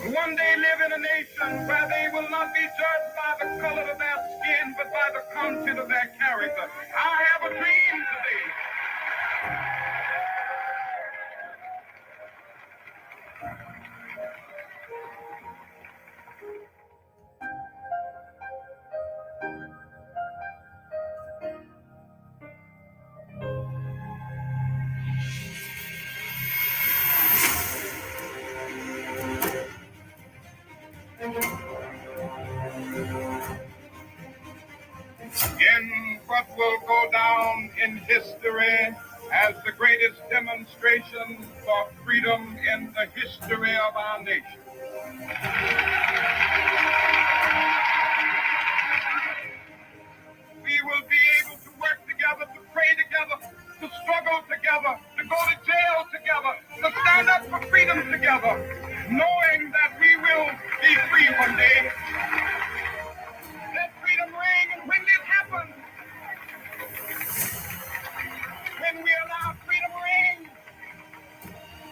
One day live in a nation where they will not be judged by the color of their skin, but by the content of their character. I have a dream today. In what will go down in history as the greatest demonstration for freedom in the history of our nation. We will be able to work together, to pray together, to struggle together, to go to jail together, to stand up for freedom together, knowing that we will be free one day. Let freedom ring, and when this happens, when we allow freedom ring,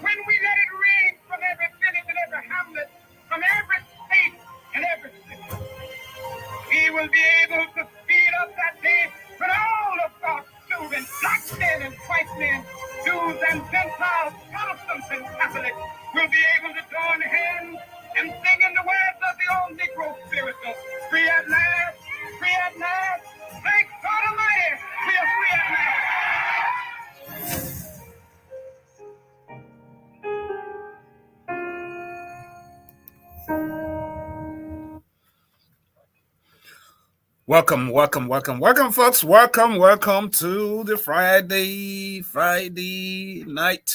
when we let it ring from every village and every hamlet, from every state and every city, we will be able to speed up that day when all of God's children, black men and white men, Jews and Gentiles, Protestants and Catholics, will be able to join hands and sing in the words of the old Negro spiritual, free at last, free at last, thank God Almighty, we are free at last. Welcome, folks. Welcome to the Friday night,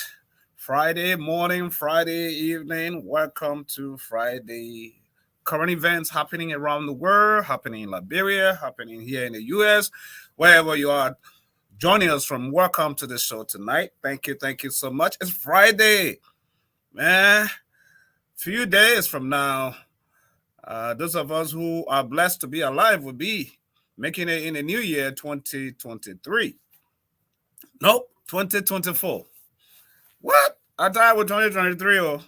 Friday morning, Friday evening. Welcome to Friday current events happening around the world, happening in Liberia, happening here in the U.S., wherever you are joining us from. Welcome to the show tonight. Thank you so much. It's Friday, man. Few days from now, those of us who are blessed to be alive will be making it in the new year 2023. Nope, 2024. What? I died with 2023. Oh,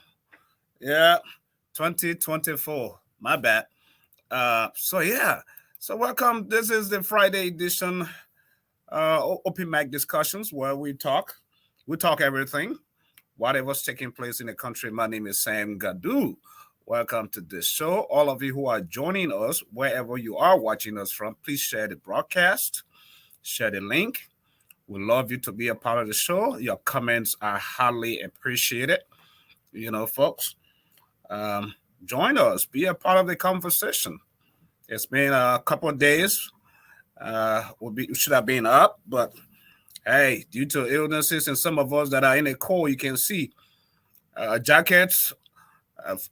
yeah, 2024. My bad. So welcome. This is the Friday edition open mic discussions where we talk everything, whatever's taking place in the country. My name is Sam Gadu. Welcome to this show. All of you who are joining us, wherever you are watching us from, please share the broadcast, share the link. We love you to be a part of the show. Your comments are highly appreciated. You know, folks, join us, be a part of the conversation. It's been a couple of days. We should have been up, but hey, due to illnesses and some of us that are in the cold, you can see jackets.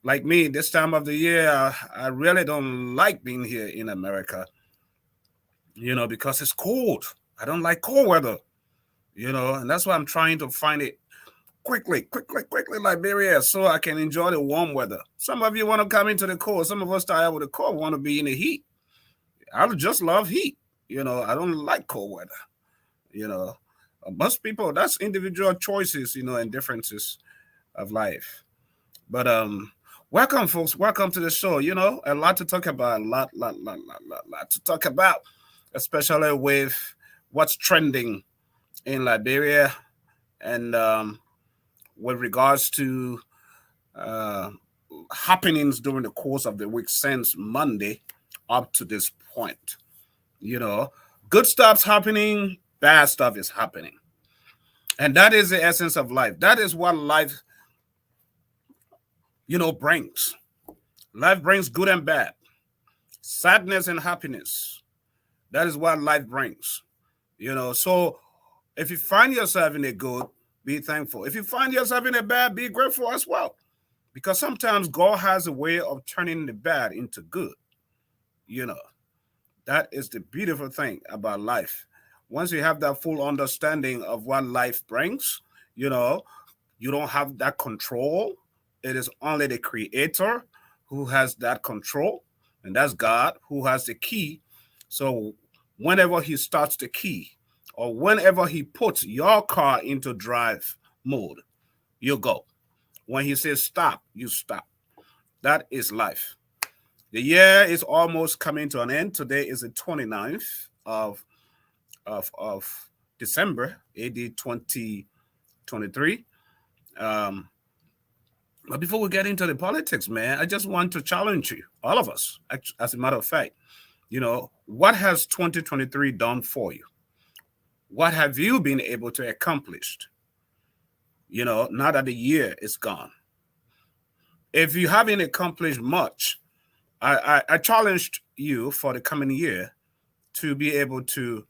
Like me, this time of the year, I really don't like being here in America, because it's cold. I don't like cold weather, and that's why I'm trying to find it quickly, Liberia, so I can enjoy the warm weather. Some of you want to come into the cold. Some of us tired with the cold want to be in the heat. I just love heat. I don't like cold weather. Most people, that's individual choices, and differences of life. But welcome, folks. Welcome to the show. A lot to talk about. A lot to talk about, especially with what's trending in Liberia and with regards to happenings during the course of the week since Monday up to this point. Good stuff's happening, bad stuff is happening. And that is the essence of life. That is what life brings. Life brings good and bad, sadness and happiness. That is what life brings. So if you find yourself in a good, be thankful. If you find yourself in a bad, be grateful as well. Because sometimes God has a way of turning the bad into good. That is the beautiful thing about life. Once you have that full understanding of what life brings, you don't have that control. It is only the creator who has that control, and that's God who has the key. So whenever he starts the key or whenever he puts your car into drive mode, you go. When he says stop, you stop. That is life. The year is almost coming to an end. Today is the 29th of December, AD 2023. But before we get into the politics, man, I just want to challenge you, all of us, as a matter of fact. What has 2023 done for you? What have you been able to accomplish? Now that the year is gone. If you haven't accomplished much, I challenged you for the coming year to be able to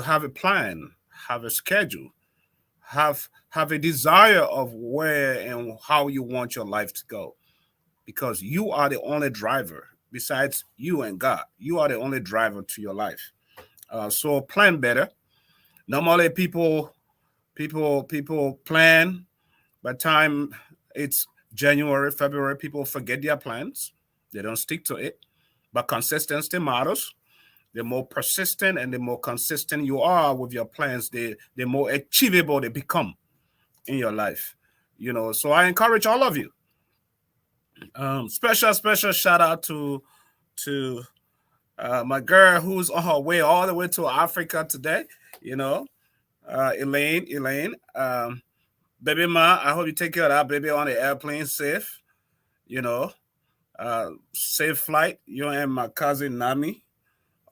have a plan, have a schedule, have a desire of where and how you want your life to go. Because you are the only driver, besides you and God. You are the only driver to your life. So plan better. Normally people plan. By the time it's January, February, people forget their plans. They don't stick to it. But consistency matters. The more persistent and the more consistent you are with your plans, the more achievable they become in your life. So I encourage all of you. Special shout out to my girl who's on her way all the way to Africa today. Elaine. Baby ma, I hope you take care of that baby on the airplane safe. Safe flight. You and my cousin Nami,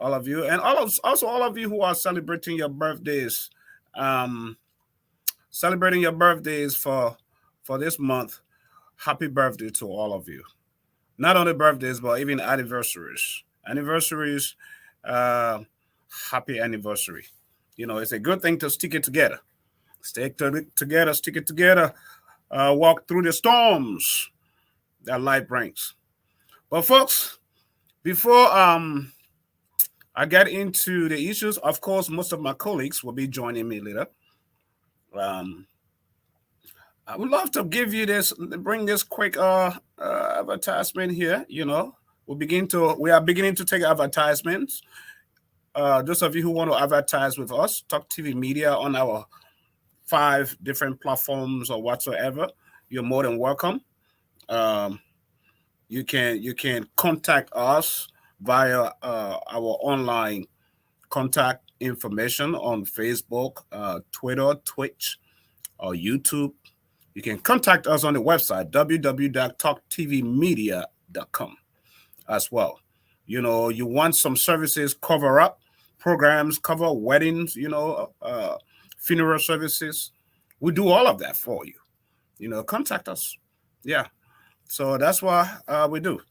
all of you, and also all of you who are celebrating your birthdays. Celebrating your birthdays for this month. Happy birthday to all of you. Not only birthdays, but even anniversaries. Happy anniversary. It's a good thing to stick it together. Stick it together. Walk through the storms that life brings. But folks, before I get into the issues, of course, most of my colleagues will be joining me later. I would love to give you bring this quick advertisement here. We are beginning to take advertisements. Those of you who want to advertise with us, Talk TV Media on our 5 different platforms or whatsoever, you're more than welcome. You can contact us via our online contact information on Facebook, Twitter, Twitch, or YouTube. You can contact us on the website, www.talktvmedia.com as well. You want some services programs, cover weddings, funeral services. We do all of that for you. Contact us. Yeah. So that's what we do,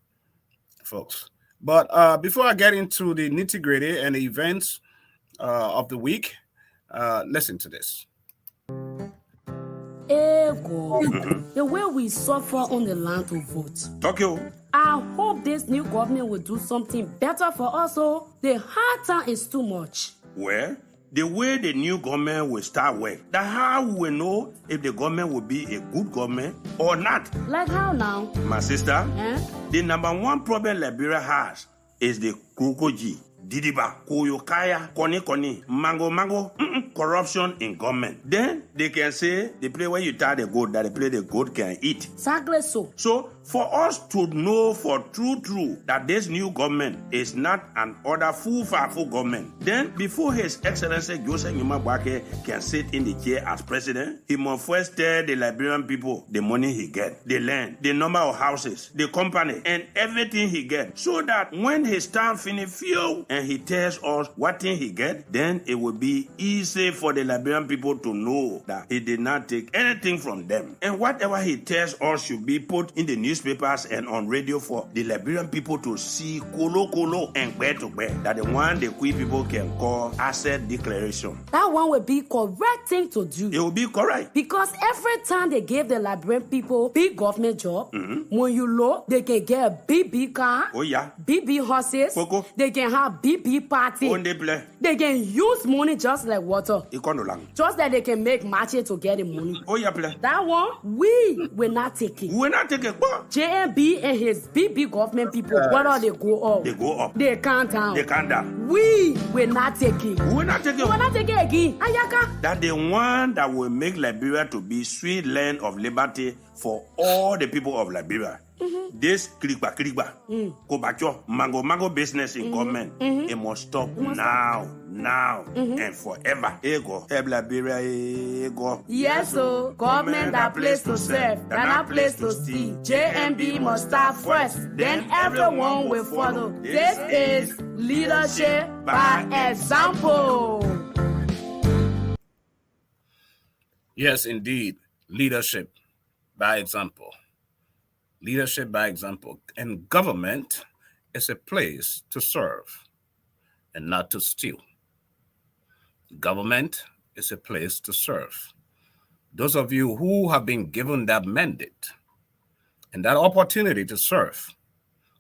folks. But before I get into the nitty-gritty and the events of the week, listen to this. The way we suffer on the land to vote. Tokyo. I hope this new government will do something better for us. The hard time is too much. Well, the way the new government will start work, that's how we will know if the government will be a good government or not. Like how now? My sister, the number one problem Liberia has is the Krokoji, Didiba, Koyokaya, Koni, Mango, corruption in government. Then they can say the place where you tie the goat, that the place the goat can eat. Exactly so. So for us to know for true that this new government is not an other full government, then before His Excellency Joseph Nyumabwake can sit in the chair as president, he must first tell the Liberian people the money he get, the land, the number of houses, the company, and everything he get, so that when his time finish and he tells us what thing he get, then it will be easy for the Liberian people to know that he did not take anything from them. And whatever he tells us should be put in the newspapers and on radio for the Liberian people to see kolo and bear to bear. That the one the Kui people can call asset declaration. That one will be correct thing to do. It will be correct. Because every time they give the Liberian people big government job, when you look, they can get a big car. Oh yeah. Big horses. Coco. They can have big party. They can use money just like water. Just that they can make matches to get the money. Oh yeah, play. That one, we will not take it. We will not take it. JMB and his big government people, whether they go up, they can't down. They can't down. We will not take it. We will not take it. We will not take it again. Ayaka. That the one that will make Liberia to be sweet land of liberty for all the people of Liberia. This kriba kobacho mango business in government, it must stop now, and forever. Ego, Liberia, ego. Yes, so government that place to serve, that place to steal. JMB must start first, then everyone will follow. This is leadership by example. Yes, indeed, leadership by example. Leadership by example. And government is a place to serve and not to steal. Government is a place to serve. Those of you who have been given that mandate and that opportunity to serve,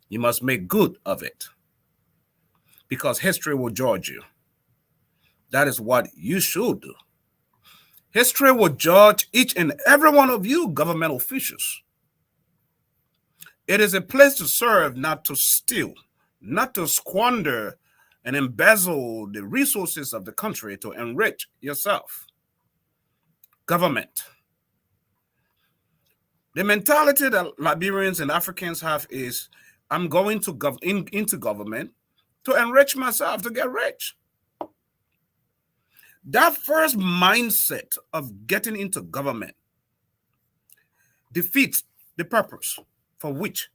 you must make good of it, because history will judge you. That is what you should do. History will judge each and every one of you government officials. It is a place to serve, not to steal, not to squander and embezzle the resources of the country to enrich yourself. Government. The mentality that Liberians and Africans have is, I'm going to into government to enrich myself, to get rich. That first mindset of getting into government defeats the purpose for which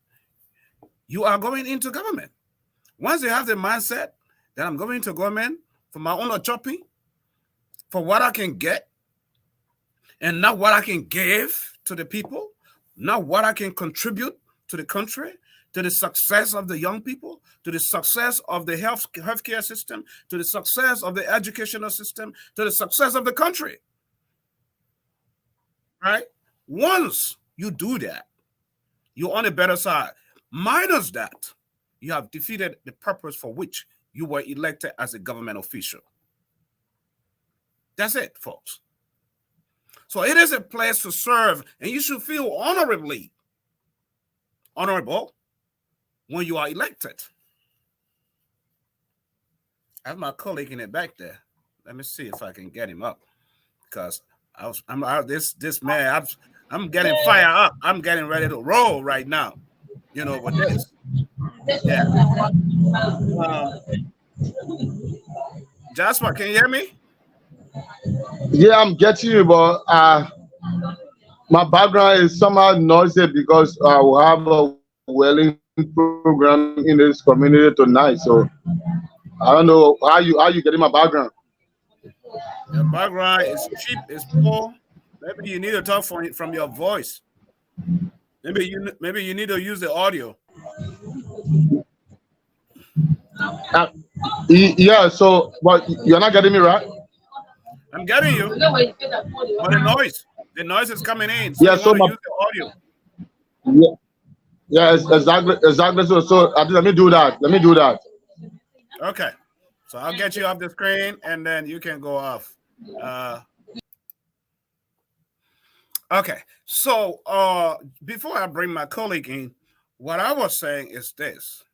you are going into government. Once you have the mindset that I'm going to government for my own chopping, for what I can get, and not what I can give to the people, not what I can contribute to the country, to the success of the young people, to the success of the healthcare system, to the success of the educational system, to the success of the country. Right? Once you do that, you're on a better side. Minus that, you have defeated the purpose for which you were elected as a government official. That's it, folks. So it is a place to serve, and you should feel honorable when you are elected. I have my colleague in the back there. Let me see if I can get him up, because this man. I'm getting fired up. I'm getting ready to roll right now. You know, with this. Yeah. Jasper, can you hear me? Yeah, I'm getting you, but my background is somehow noisy because I will have a wedding program in this community tonight. So I don't know how you getting my background. Your background is cheap, it's poor. Maybe you need to talk from your voice. Maybe you need to use the audio. Yeah, so but you're not getting me, right? I'm getting you. But the noise is coming in. So yeah, so use the audio. Yeah, exactly. So let me do that. Okay. So I'll get you off the screen and then you can go off. Okay. So before I bring my colleague in, what I was saying is this.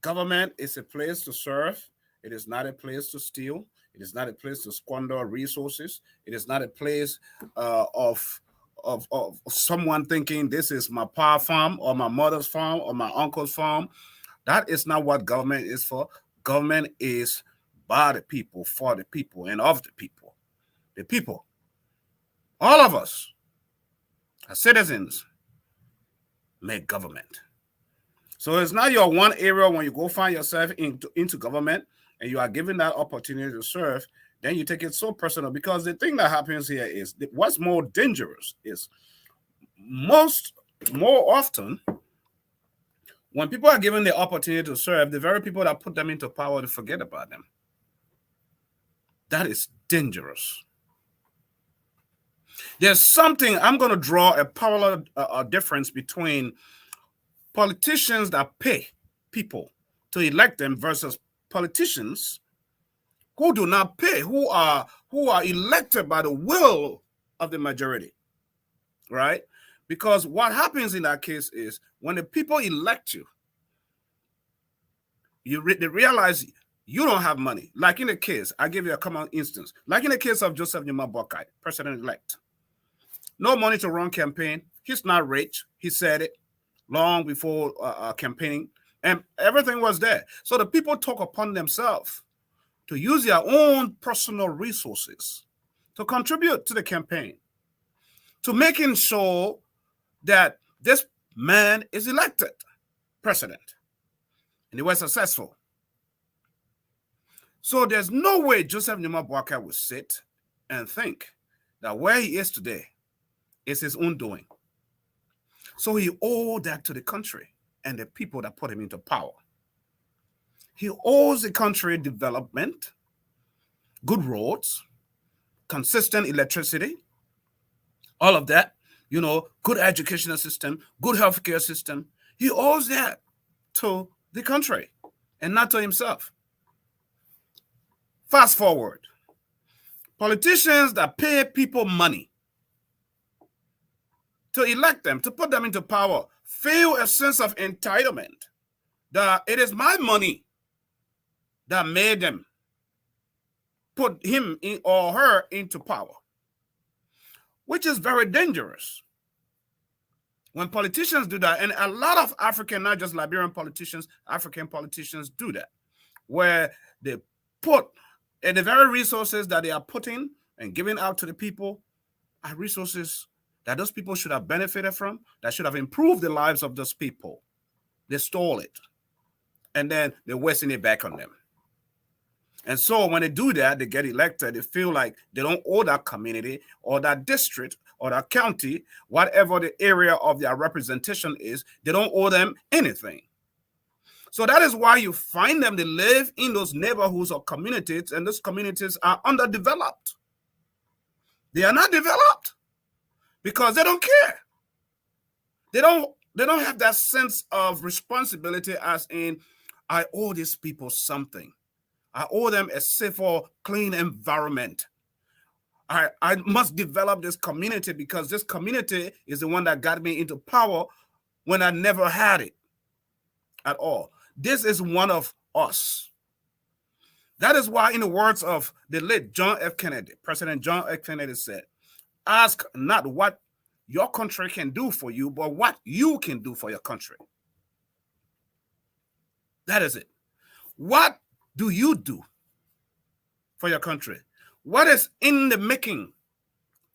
Government is a place to serve. It is not a place to steal. It is not a place to squander resources. It is not a place of someone thinking this is my pa farm or my mother's farm or my uncle's farm. That is not what government is for. Government is by the people, for the people, and of the people. The people, all of us, as citizens, make government. So it's not your one area when you go find yourself into government and you are given that opportunity to serve, then you take it so personal, because the thing that happens here is what's more dangerous is more often when people are given the opportunity to serve, the very people that put them into power to forget about them. That is dangerous. There's something, I'm going to draw a parallel difference between politicians that pay people to elect them versus politicians who do not pay, who are elected by the will of the majority, right? Because what happens in that case is when the people elect you, they realize you don't have money. Like in the case, I give you a common instance. Like in the case of Joseph Numa Boakai, president-elect. No money to run campaign. He's not rich. He said it long before campaigning. And everything was there. So the people took upon themselves to use their own personal resources to contribute to the campaign, to making sure that this man is elected president. And he was successful. So there's no way Joseph Numa Boakai would sit and think that where he is today is his own doing. So he owed that to the country and the people that put him into power. He owes the country development, good roads, consistent electricity, all of that, you know, good educational system, good healthcare system. He owes that to the country and not to himself. Fast forward, politicians that pay people money to elect them, to put them into power, feel a sense of entitlement that it is my money that made them put him in or her into power, which is very dangerous. When politicians do that, and a lot of African, not just Liberian politicians, African politicians do that, where they put and the very resources that they are putting and giving out to the people are resources that those people should have benefited from, that should have improved the lives of those people. They stole it, and then they're wasting it back on them. And so when they do that, they get elected, they feel like they don't owe that community or that district or that county, whatever the area of their representation is, they don't owe them anything. So that is why you find them, they live in those neighborhoods or communities, and those communities are underdeveloped. They are not developed because they don't care. They don't have that sense of responsibility as in, I owe these people something. I owe them a safer, clean environment. I must develop this community because this community is the one that got me into power when I never had it at all. This is one of us. That is why, in the words of the late John F. Kennedy, President John F. Kennedy said, ask not what your country can do for you, but what you can do for your country. That is it. What do you do for your country? What is in the making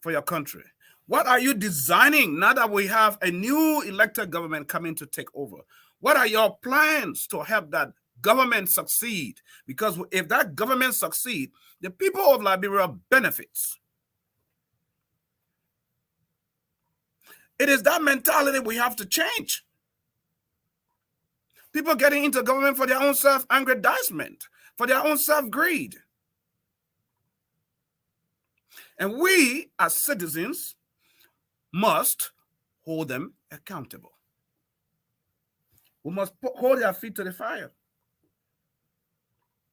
for your country? What are you designing now that we have a new elected government coming to take over? What are your plans to help that government succeed? Because if that government succeeds, the people of Liberia benefits. It is that mentality we have to change. People getting into government for their own self-aggrandizement, for their own self-greed. And we, as citizens, must hold them accountable. We must hold their feet to the fire.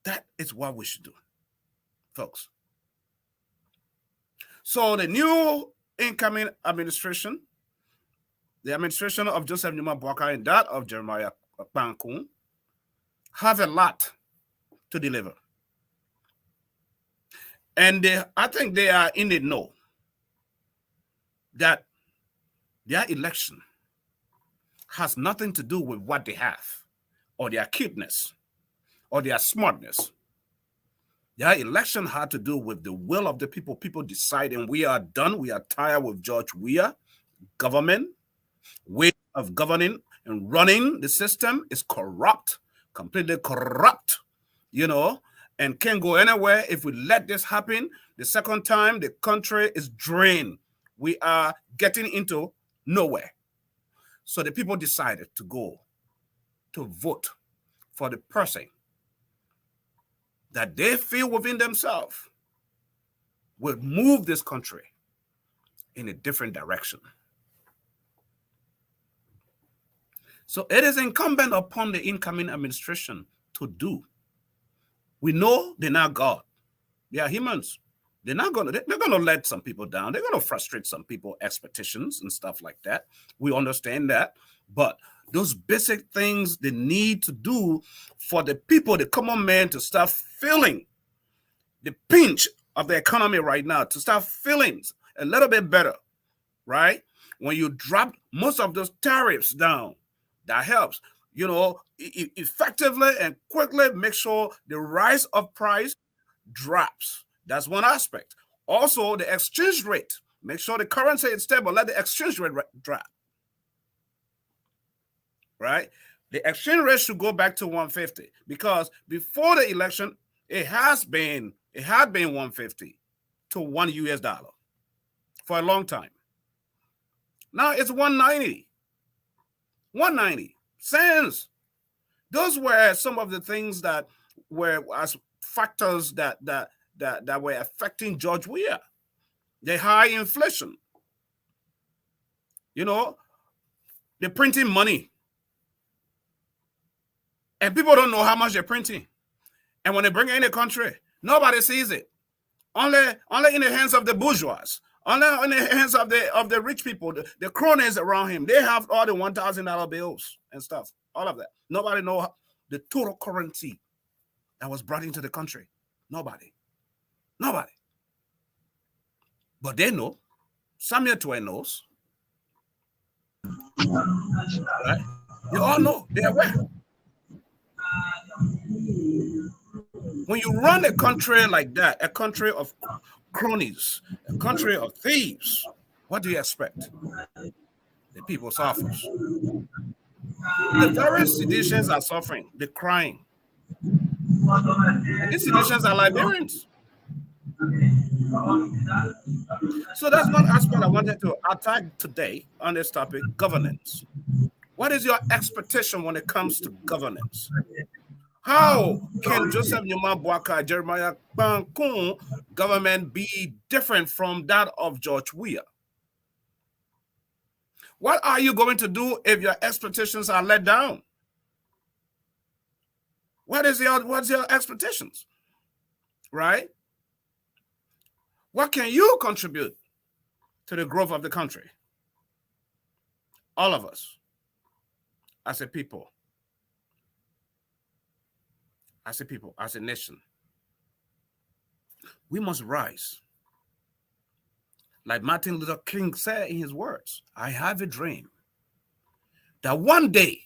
That is what we should do, folks. So the new incoming administration, the administration of Joseph Numa Boakai and that of Jeremiah Bankun, have a lot to deliver. And I think they are in the know that their election has nothing to do with what they have or their cuteness or their smartness. Their election had to do with the will of the people. People deciding we are done. We are tired with George Weah government, way of governing and running the system is corrupt, completely corrupt, you know, and can't go anywhere. If we let this happen, the second time, the country is drained. We are getting into nowhere. So the people decided to go to vote for the person that they feel within themselves will move this country in a different direction. So it is incumbent upon the incoming administration to do. We know they're not God. They are humans. They're gonna let some people down. They're gonna frustrate some people expectations and stuff like that. We understand that, but those basic things they need to do for the people, the common man, to start feeling the pinch of the economy right now, to start feeling a little bit better, right? When you drop most of those tariffs down, that helps. You know, effectively and quickly make sure the rise of price drops. That's one aspect. Also, the exchange rate. Make sure the currency is stable. Let the exchange rate drop. Right? The exchange rate should go back to 150 because before the election, it had been 150 to $1 US for a long time. Now it's 190. 190 cents. Those were some of the things that were as factors that were affecting George Weah. The high inflation. You know, they're printing money. And people don't know how much they're printing. And when they bring it in the country, nobody sees it. Only in the hands of the bourgeois. Only in the hands of the rich people, the cronies around him. They have all the $1,000 bills and stuff. All of that. Nobody knows the total currency that was brought into the country. Nobody. But they know. Samuel Twain knows. Right? You all know. They're aware. When you run a country like that, a country of cronies, a country of thieves, what do you expect? The people suffers. The very citizens are suffering. They're crying. And these citizens are Liberians. So that's one aspect I wanted to attack today on this topic, governance. What is your expectation when it comes to governance? How can Joseph Nyuma Boaka, Jeremiah Bankun government be different from that of George Weah? What are you going to do if your expectations are let down? What's your expectations? Right? What can you contribute to the growth of the country? All of us, as a people, as a nation, we must rise. Like Martin Luther King said in his words, I have a dream that one day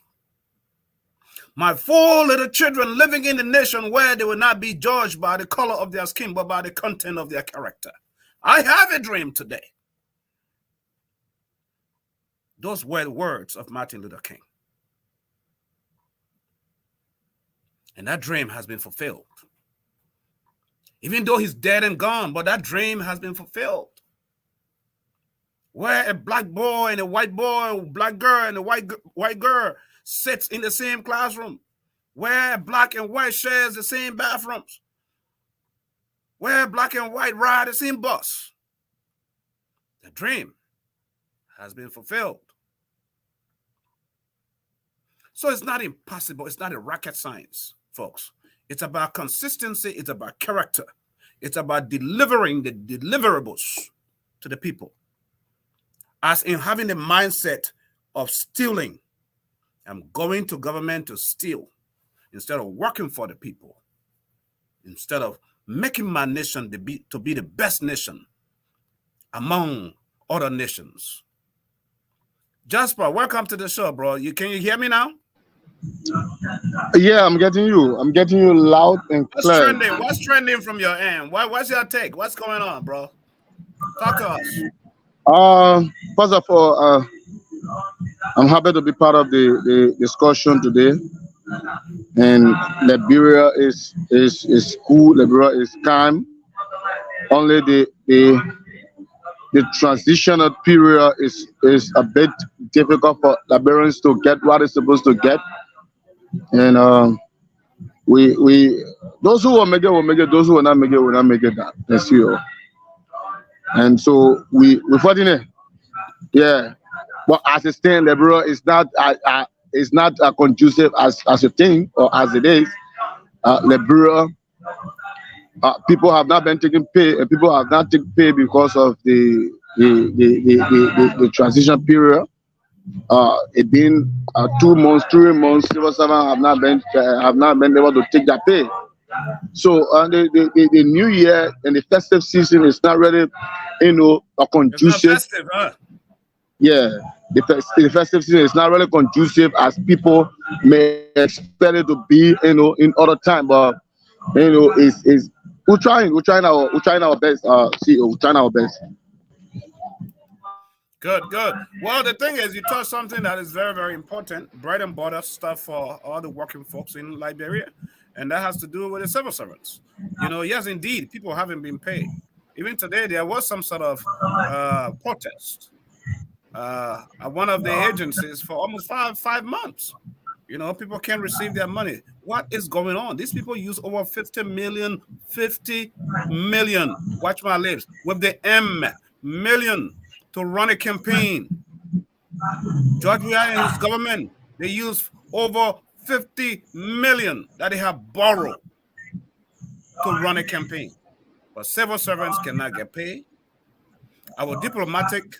my 4 little children living in a nation where they will not be judged by the color of their skin, but by the content of their character. I have a dream today. Those were the words of Martin Luther King. And that dream has been fulfilled. Even though he's dead and gone, but that dream has been fulfilled. Where a black boy and a white boy, black girl and a white girl sits in the same classroom. Where black and white shares the same bathrooms. Where black and white ride the same bus. The dream has been fulfilled. So it's not impossible. It's not a rocket science, folks. It's about consistency. It's about character. It's about delivering the deliverables to the people. As in having the mindset of stealing. I'm going to government to steal instead of working for the people. Instead of making my nation to be the best nation among other nations. Jasper, welcome to the show, bro. Can you hear me now? Yeah, I'm getting you. I'm getting you loud and clear. What's trending from your end? What's your take? What's going on, bro? Talk to us. First of all, I'm happy to be part of the discussion today. And Liberia is cool. Liberia is calm. Only the transitional period is a bit difficult for Liberians to get what it's supposed to get. And we those who will make it, those who will not make it. That that's you. And so we fortunate, yeah. But as it stands, Liberia is not conducive as you think or as it is. Liberia people have not been taking pay, and people have not taken pay because of the transition period. It been 2 months, 3 months. Civil servants have not been able to take their pay. So the new year and the festive season is not really, conducive. It's not festive, huh? Yeah, the festive season is not really conducive as people may expect it to be, in other time. But it's we're trying our best. CEO, we're trying our best. Good, good. Well, the thing is, you touched something that is very, very important, bread and butter stuff for all the working folks in Liberia, and that has to do with the civil servants. Yes, indeed, people haven't been paid. Even today, there was some sort of protest at one of the agencies for almost five months. People can't receive their money. What is going on? These people use over 50 million, watch my lips, with the million to run a campaign. George Weah and his government, they use over 50 million that they have borrowed to run a campaign. But civil servants cannot get paid. Our diplomatic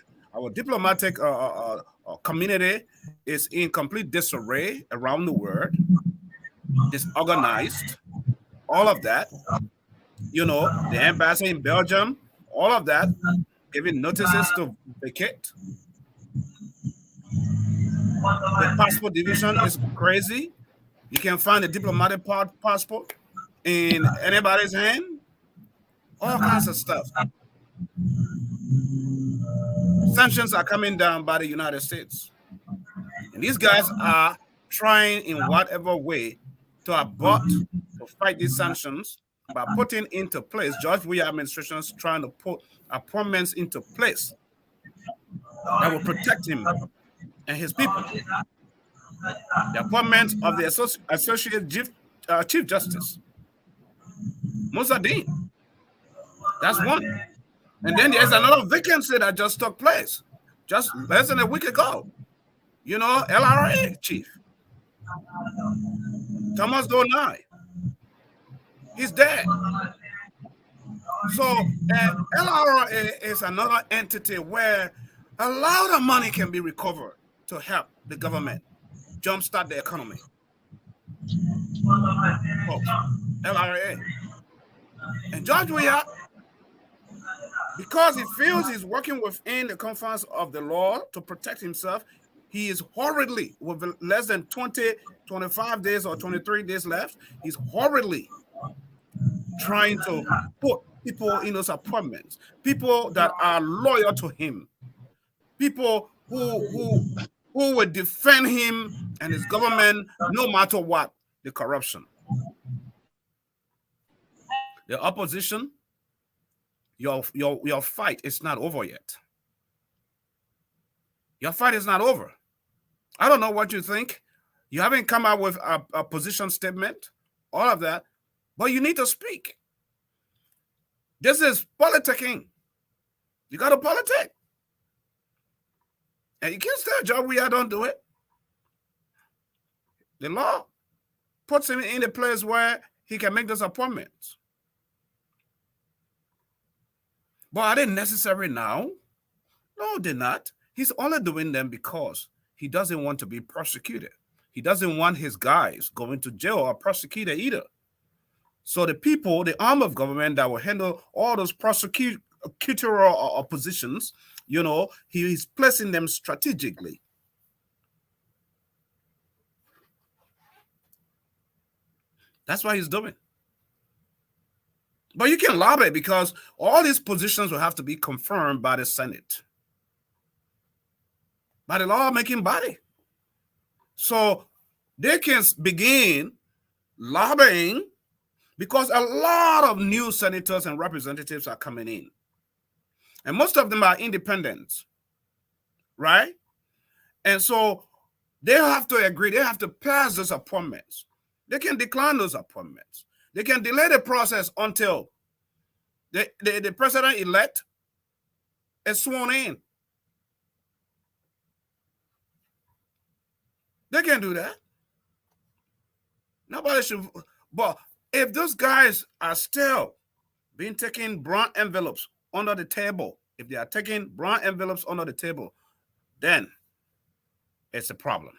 community is in complete disarray around the world, disorganized, all of that. The embassy in Belgium, all of that, giving notices to vacate. The passport division is crazy. You can find a diplomatic passport in anybody's hand. All kinds of stuff. Sanctions are coming down by the United States. And these guys are trying in whatever way to abort, to fight these sanctions by putting into place, George Weah administration is trying to put appointments into place that will protect him and his people. The appointment of the Associate Chief Justice, Musa Dean. That's one. And then there's another vacancy that just took place just less than a week ago. LRA chief, Thomas Donai. He's dead. So LRA is another entity where a lot of money can be recovered to help the government jumpstart the economy. Folks, LRA. And George Weah, because he feels he's working within the confines of the law to protect himself, he is hurriedly, with less than 25 days or 23 days left, he's hurriedly trying to put people in those appointments, people that are loyal to him, people who will defend him and his government no matter what the corruption. The opposition, your fight is not over yet. Your fight is not over. I don't know what you think. You haven't come out with a position statement, all of that, but you need to speak. This is politicking. You got to politic. And you can't tell George Weah don't do it. The law puts him in a place where he can make those appointments. But are they necessary now? No, they're not. He's only doing them because he doesn't want to be prosecuted. He doesn't want his guys going to jail or prosecuted either. So the people, the arm of government that will handle all those prosecutorial positions, he's placing them strategically. That's what he's doing. But you can lobby because all these positions will have to be confirmed by the Senate, by the lawmaking body. So they can begin lobbying because a lot of new senators and representatives are coming in. And most of them are independents, right? And so they have to agree. They have to pass those appointments. They can decline those appointments. They can delay the process until the president-elect is sworn in. They can do that. Nobody should. But if those guys are still being taking brown envelopes under the table, if they are taking brown envelopes under the table, then it's a problem.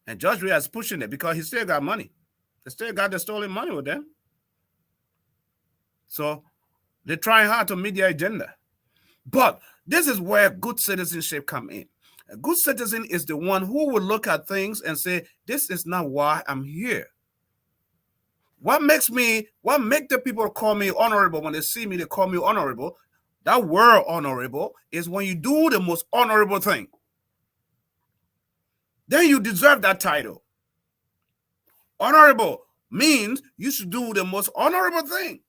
And Judge Ray is pushing it because he still got money. They still got the stolen money with them. So they're trying hard to meet their agenda. But this is where good citizenship come in. A good citizen is the one who will look at things and say, this is not why I'm here. What make the people call me honorable when they see me, they call me honorable? That word honorable is when you do the most honorable thing. Then you deserve that title. Honorable means you should do the most honorable thing.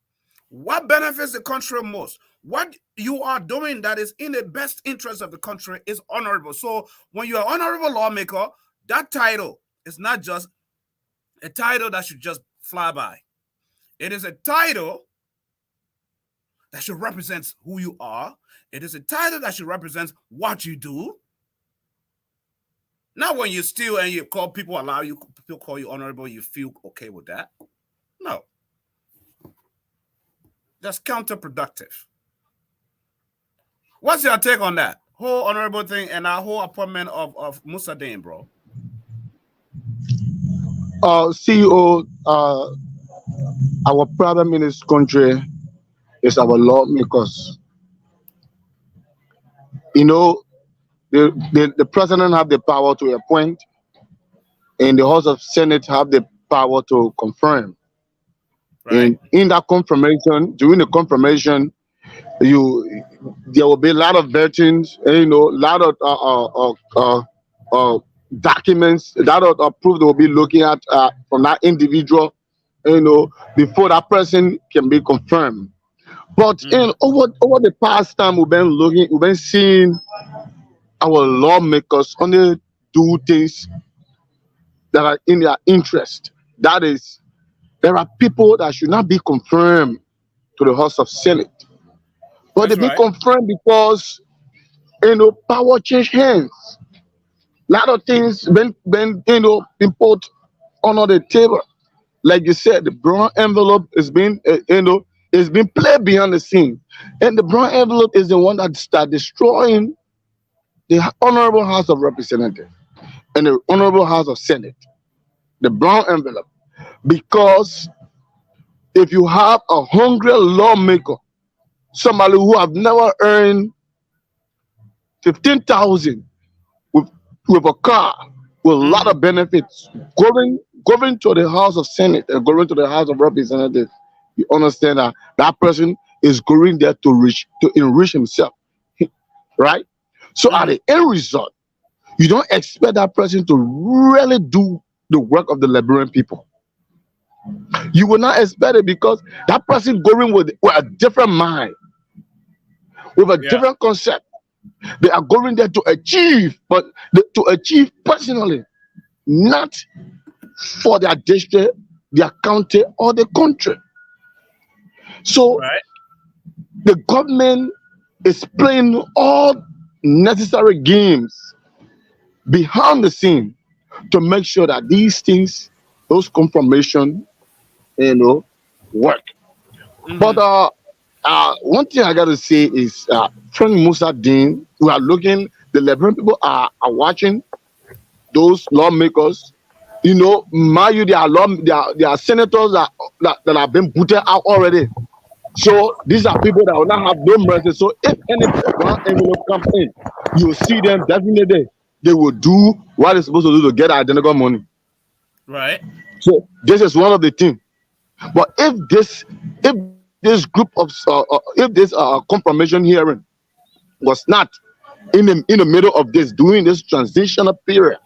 What benefits the country most? What you are doing that is in the best interest of the country is honorable. So when you're an honorable lawmaker, that title is not just a title that should just fly by. It is a title that should represent who you are. It is a title that should represent what you do. Not when you steal and you call people call you honorable, you feel okay with that. No. That's counterproductive. What's your take on that whole honorable thing and our whole appointment of Musa Dane, bro? CEO, our problem in this country is our lawmakers. You know, the president have the power to appoint, and the House of Senate have the power to confirm. Right. And in that confirmation, during the confirmation, there will be a lot of vetting, a lot of documents, a lot of proof they will be looking at from that individual, before that person can be confirmed. But over the past time, we've been seeing our lawmakers only do things that are in their interest. That is, there are people that should not be confirmed to the House of Senate. But they be confirmed because power change hands. A lot of things been put on the table. Like you said, the brown envelope is being played behind the scene. And the brown envelope is the one that start destroying the Honorable House of Representatives and the Honorable House of Senate. The brown envelope. Because if you have a hungry lawmaker, somebody who have never earned 15,000 with a car, with a lot of benefits, going to the House of Senate and going to the House of Representatives, you understand that that person is going there to enrich himself, right? So at the end result, you don't expect that person to really do the work of the Liberian people. You will not expect it because that person going with a different mind, with a different concept. They are going there to achieve, but to achieve personally, not for their district, their county, or the country. So the government is playing all necessary games behind the scene to make sure that these things, those confirmation, work. But one thing I gotta say is, friend Musa Deen, we are looking. The Liberian people are watching those lawmakers. Mind you, there are senators that have been booted out already. So these are people that will not have no mercy. So if any brown envelope comes in, you will see them definitely. They will do what they're supposed to do to get identical money. Right. So this is one of the things. But if this group of if this confirmation hearing was not in the middle of this, during this transitional period,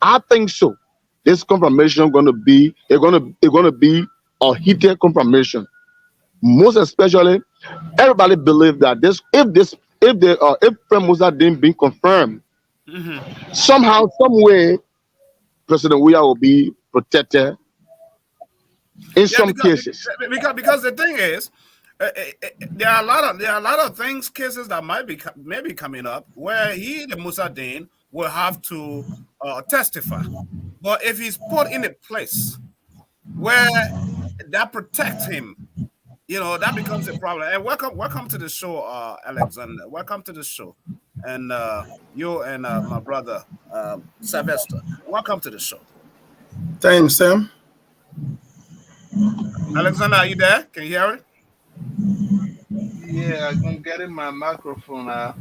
I think so. This confirmation going to be a heated confirmation. Most especially, everybody believe that if Prem Musa didn't be confirmed, somehow, some way, President Weah will be protected in some cases. Because the thing is, there are a lot of cases that may be coming up where the Musa Deen will have to testify. But if he's put in a place where that protects him. That becomes a problem. And welcome to the show, Alexander. Welcome to the show, and you and my brother Sylvester. Welcome to the show. Thanks, Sam. Alexander, are you there? Can you hear it? Yeah, I'm getting my microphone out.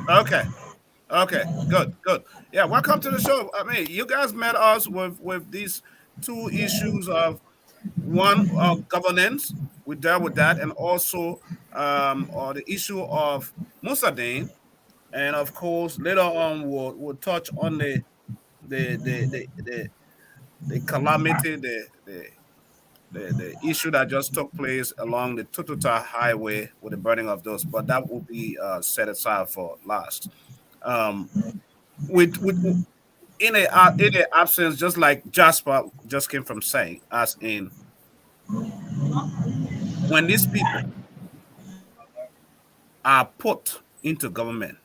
Okay. Good. Yeah, welcome to the show. I mean, you guys met us with these two issues of one governance. We dealt with that, and also or the issue of Musadin, and of course later on we'll touch on the calamity, the issue that just took place along the Tututa Highway with the burning of those, but that will be set aside for last. With in a absence, just like Jasper just came from saying, as in when these people are put into government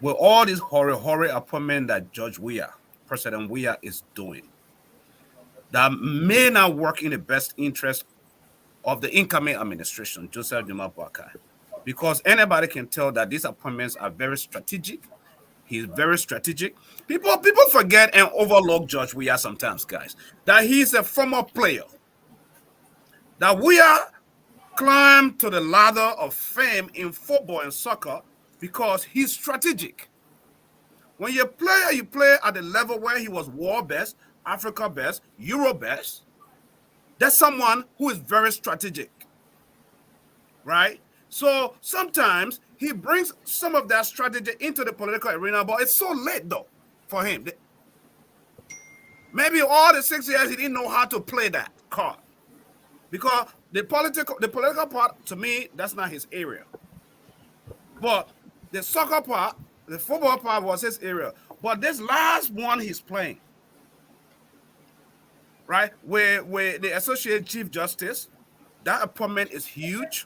with all this horrid appointment that President Weah is doing, that may not work in the best interest of the incoming administration, Joseph Juma Boakai, because anybody can tell that these appointments are very strategic. He's very strategic. People forget and overlook George Weah sometimes, guys, that he's a former player. That Weah climbed to the ladder of fame in football and soccer because he's strategic. When you're a player, you play at the level where he was world best, Africa best, Euro best. That's someone who is very strategic, right? So sometimes he brings some of that strategy into the political arena, but it's so late though for him. Maybe all the 6 years he didn't know how to play that card, because the political part, to me, that's not his area. But the soccer part, the football part was his area. But this last one he's playing, right, where the Associate Chief Justice, that appointment is huge.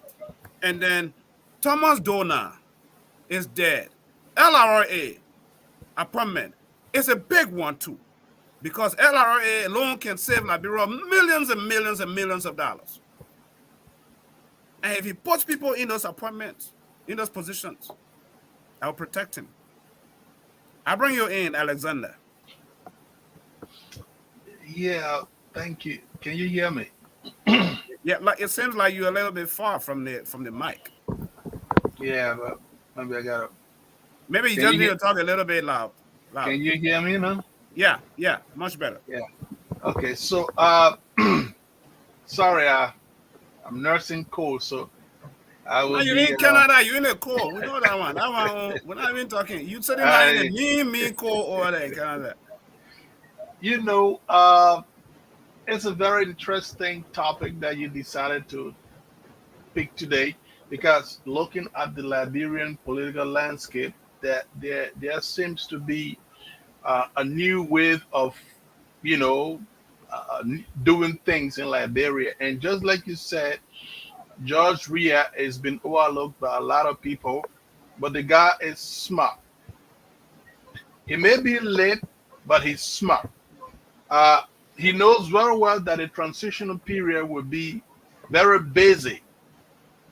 And then Thomas Dona is dead. LRA appointment is a big one too, because LRA alone can save Liberia millions and millions and millions of dollars. And if he puts people in those appointments, in those positions, I'll protect him. I'll bring you in, Alexander. Yeah, thank you. Can you hear me? Yeah, like it seems like you're a little bit far from the mic. Yeah, but maybe I gotta. Maybe you just need to talk a little bit loud. Can you hear me now? Yeah, much better. Yeah. Okay, so sorry, I'm nursing cold, so I will. You in Canada, you in a cold. We know that one. That one, we're not even talking. You sitting there in me cold over there in Canada. You know, it's a very interesting topic that you decided to pick today, because looking at the Liberian political landscape, that there seems to be a new wave of, doing things in Liberia. And just like you said, George Weah has been overlooked by a lot of people, but the guy is smart. He may be late, but he's smart. He knows very well that a transitional period will be very busy,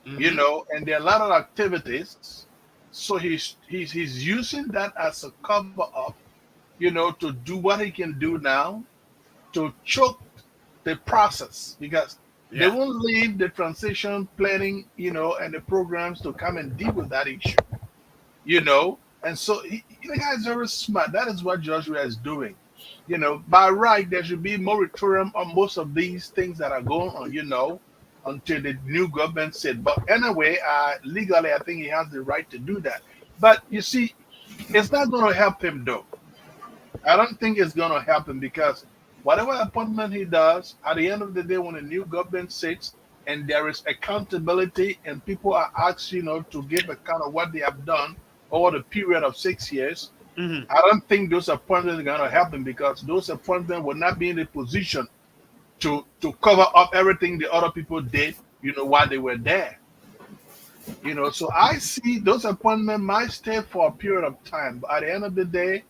and there are a lot of activities. So he's using that as a cover up, to do what he can do now to choke the process, because they won't leave the transition planning, and the programs to come and deal with that issue, And so the guy is very smart. That is what George Weah is doing. By right, there should be moratorium on most of these things that are going on, until the new government said. But anyway, legally, I think he has the right to do that. But you see, it's not going to help him, though. I don't think it's going to help him, because whatever appointment he does, at the end of the day, when a new government sits and there is accountability and people are asked, to give account of what they have done over the period of 6 years, I don't think those appointments are going to help him, because those appointments will not be in a position to cover up everything the other people did, while they were there. So I see those appointments might stay for a period of time, but at the end of the day,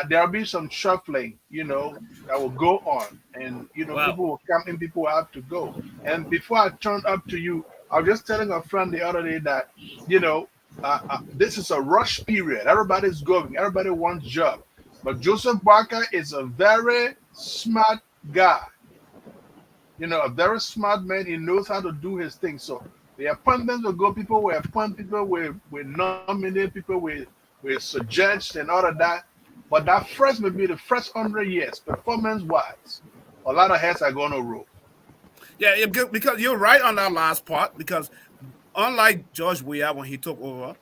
there'll be some shuffling, that will go on, and Wow. people will come and people will have to go. And before I turn up to you, I was just telling a friend the other day that this is a rush period. Everybody's going, everybody wants job, but Joseph Barker is a very smart guy. A very smart man. He knows how to do his thing. So the appointments will go. People will appoint people. We nominate people. We suggest and all of that. But that first may be the first 100 years, performance-wise. A lot of heads are going to roll. Yeah, because you're right on that last part. Because unlike George Weah when he took over,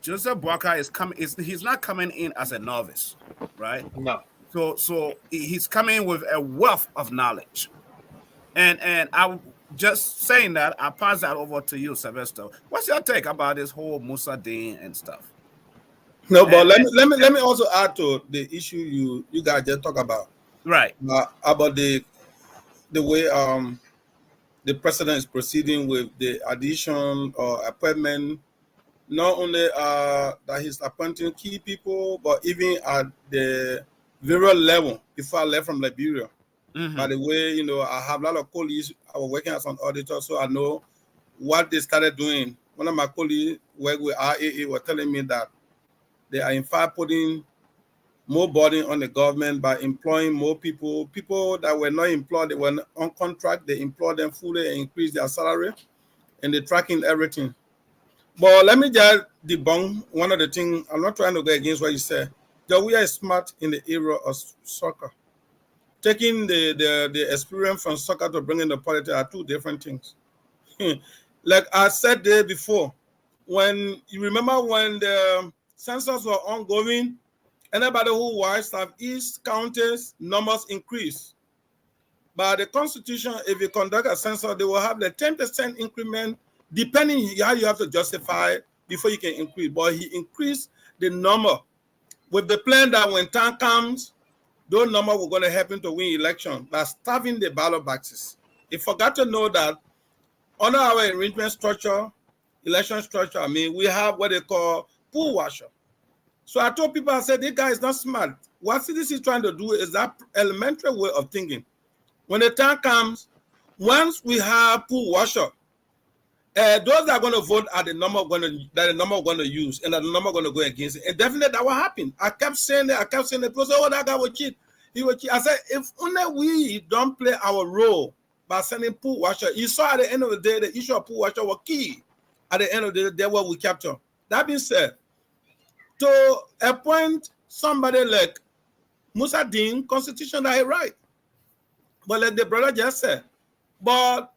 Joseph Barker he's not coming in as a novice, right? No. So he's coming with a wealth of knowledge. And I just saying that, I pass that over to you, Sylvester. What's your take about this whole Musa Dean and stuff? No, but let me also add to the issue you guys just talk about. Right. About the way the president is proceeding with the addition or appointment, not only that he's appointing key people, but even at the various level. Before I left from Liberia, by the way, I have a lot of colleagues. I was working as an auditor, so I know what they started doing. One of my colleagues work with RAA was telling me that they are in fact putting more burden on the government by employing more people that were not employed, they were on contract, they employ them fully and increase their salary, and they're tracking everything. But let me just debunk one of the things. I'm not trying to go against what you said. We are smart in the era of soccer. Taking the experience from soccer to bring in the politics are two different things. Like I said there before, when you remember when the census were ongoing, anybody who was Southeast counties, numbers increase. By the Constitution, if you conduct a census, they will have the 10% increment, depending how you have to justify before you can increase. But he increased the number with the plan that when time comes, those numbers were going to happen to win election by starving the ballot boxes. He forgot to know that under our arrangement structure, election structure, we have what they call pool washer. So I told people, I said, this guy is not smart. What this is trying to do is that elementary way of thinking. When the time comes, once we have pool washer, those that are going to vote are the number going to use, and the number going to go against it. And definitely that will happen. I kept saying that. People say, oh, that guy will cheat. He will cheat. I said, if only we don't play our role by sending pool washer. You saw at the end of the day, the issue of pool washer was key. At the end of the day, what we capture. That being said, to appoint somebody like Musa Dean, constitution that he right. But like the brother just said, but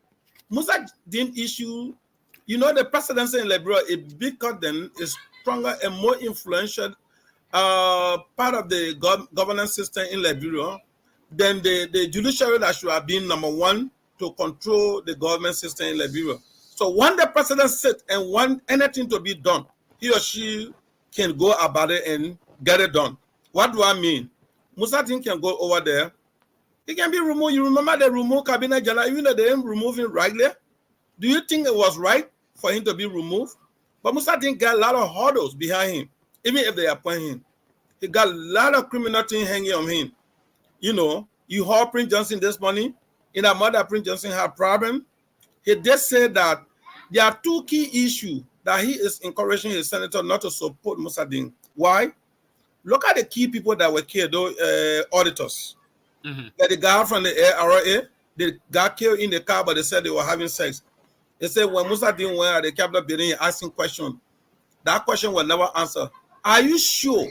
Musa Dean issue, the presidency in Liberia is bigger than, is stronger and more influential part of the governance system in Liberia than the judiciary that should have been number one to control the government system in Liberia. So when the president sits and want anything to be done, he or she can go about it and get it done. What do I mean? Musa Dean can go over there. He can be removed. You remember they removed Cabinet Jala, even though they didn't remove him rightly? Do you think it was right for him to be removed? But Musa Dean got a lot of hurdles behind him, even if they appoint him. He got a lot of criminal things hanging on him. You heard Prince Johnson this morning. In a mother, Prince Johnson had a problem. He did say that there are two key issues that he is encouraging his senator not to support Musa Dean. Why? Look at the key people that were killed, auditors. Like the guy from the RA, they got killed in the car, but they said they were having sex. They said when Musa Dean went at the Capitol building asking questions, that question was never answered. Are you sure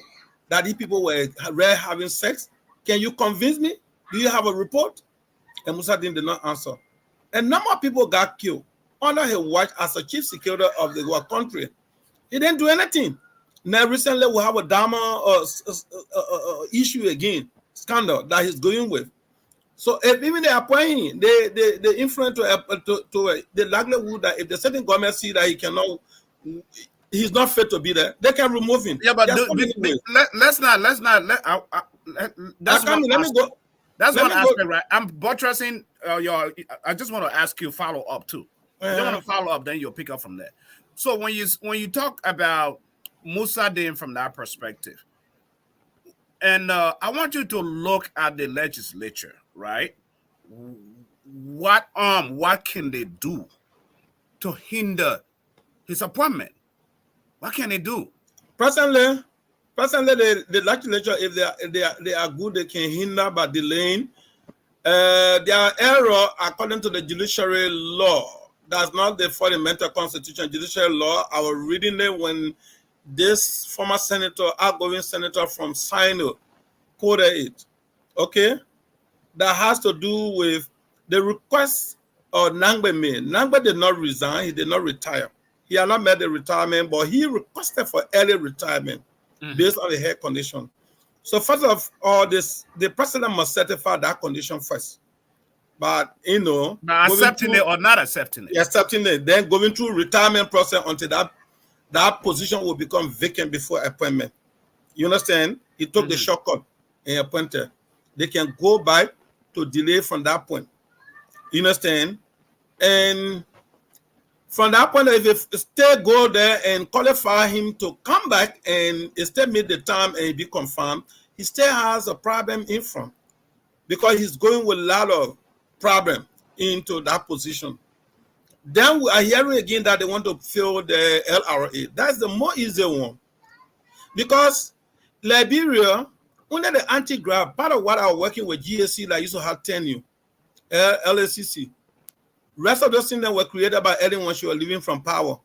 that these people were having sex? Can you convince me? Do you have a report? And Musa Dean did not answer. A number of people got killed under his watch as a chief security of the country. He didn't do anything. Now recently we have a Dama issue again, scandal that he's going with. So if even they appoint him, they influence to the likelihood that if the certain government see that he's not fit to be there, they can remove him. Yeah, but let's not. That's one aspect, right? I'm buttressing I just want to ask you follow up too. If you want to follow up, then you'll pick up from there. So when you talk about Musa Dean from that perspective, And I want you to look at the legislature, right? What can they do to hinder his appointment? What can they do? Personally, the legislature, if they are good, they can hinder by delaying. Their error, according to the judiciary law, that's not the fundamental constitution. Judiciary law, I was reading it when this former senator, outgoing senator from Sino, quoted it. Okay, that has to do with the request of Nangbe made. Nangbe did not resign. He did not retire. He had not made the retirement, but he requested for early retirement based on the health condition. So first of all, the president must certify that condition first. But now accepting it or not accepting it. Accepting it, then going through retirement process until that position will become vacant before appointment. You understand? He took the shortcut and appointed. They can go back to delay from that point. You understand? And from that point, if you still go there and qualify him to come back and still meet the time and be confirmed, he still has a problem in front because he's going with a lot of problem into that position. Then we are hearing again that they want to fill the LRA. That's the more easy one. Because Liberia, under the anti-graft, part of what I was working with GSC that used to have tenure, LACC, rest of those things that were created by Ellen when she was leaving from power,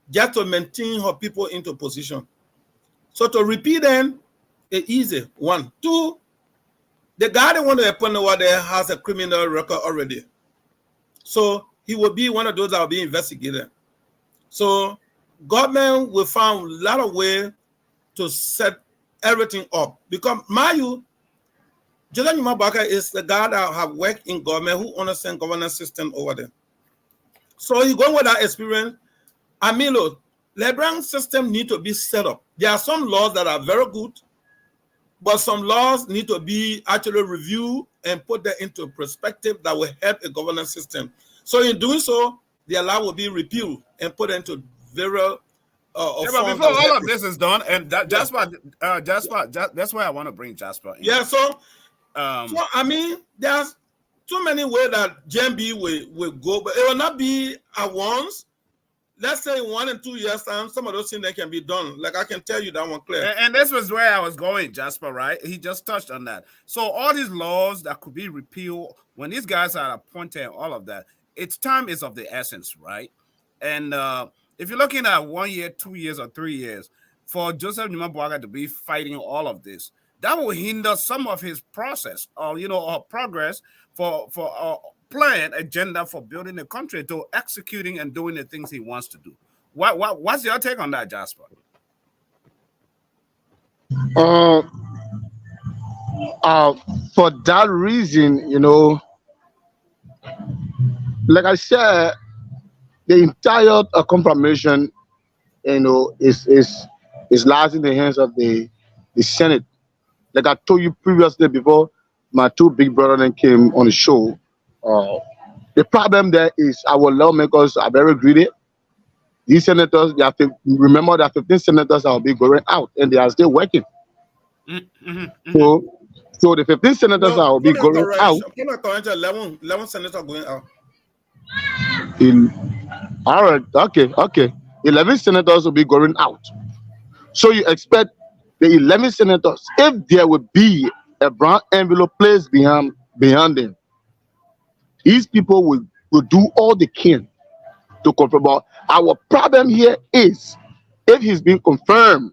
just to maintain her people into position. So to repeat them, it's easy. 1. 2, the guy they want to appoint over there has a criminal record already. So he will be one of those that will be investigated. So government will find a lot of ways to set everything up. Because Mayu, Jordan Mabaka is the guy that have worked in government who understands governance system over there. So he going with that experience. I mean, look, Liberian system need to be set up. There are some laws that are very good, but some laws need to be actually reviewed and put that into perspective that will help a governance system. So in doing so, the law will be repealed and put into various but before all of this is done, and that's why I want to bring Jasper in. Yeah, so I mean, there's too many ways that JMB will go, but it will not be at once. Let's say 1 and 2 years time, some of those things that can be done. Like I can tell you that one clear. And this was where I was going, Jasper, right? He just touched on that. So all these laws that could be repealed, when these guys are appointed and all of that, its time is of the essence, right? And if you're looking at 1 year, 2 years, or 3 years, for Joseph Numa to be fighting all of this, that will hinder some of his process or progress for a plan agenda for building the country to executing and doing the things he wants to do. What's your take on that, Jasper? For that reason, like I said, the entire confirmation, is lies in the hands of the Senate. Like I told you previously, before my 2 big brothers came on the show, the problem there is our lawmakers are very greedy. These senators, they have to remember that 15 senators that will be going out, and they are still working. So the 15 senators that will be going out. 11 senators going out. All right, okay. 11 senators will be going out. So you expect the 11 senators, if there would be a brown envelope placed behind them, these people will do all they can to confirm. But our problem here is, if he's been confirmed,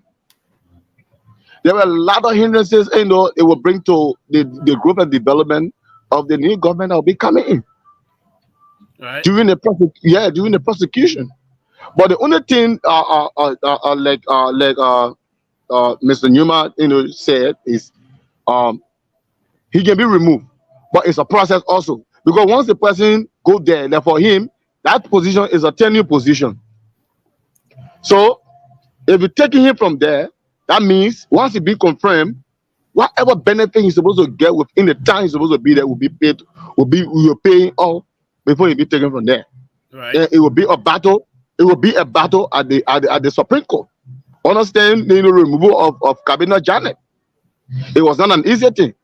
there are a lot of hindrances, it will bring to the growth and development of the new government that will be coming in. Right. During the prosecution. But the only thing, Mr. Newman, said is, he can be removed, but it's a process also, because once the person go there, for him, that position is a tenure position. So if you're taking him from there, that means once he be confirmed, whatever benefit he's supposed to get within the time he's supposed to be there will be paid, we are paying all before he be taken from there. Right. It will be a battle. It will be a battle at the Supreme Court. Understand the removal of Cabinet Janet. It was not an easy thing.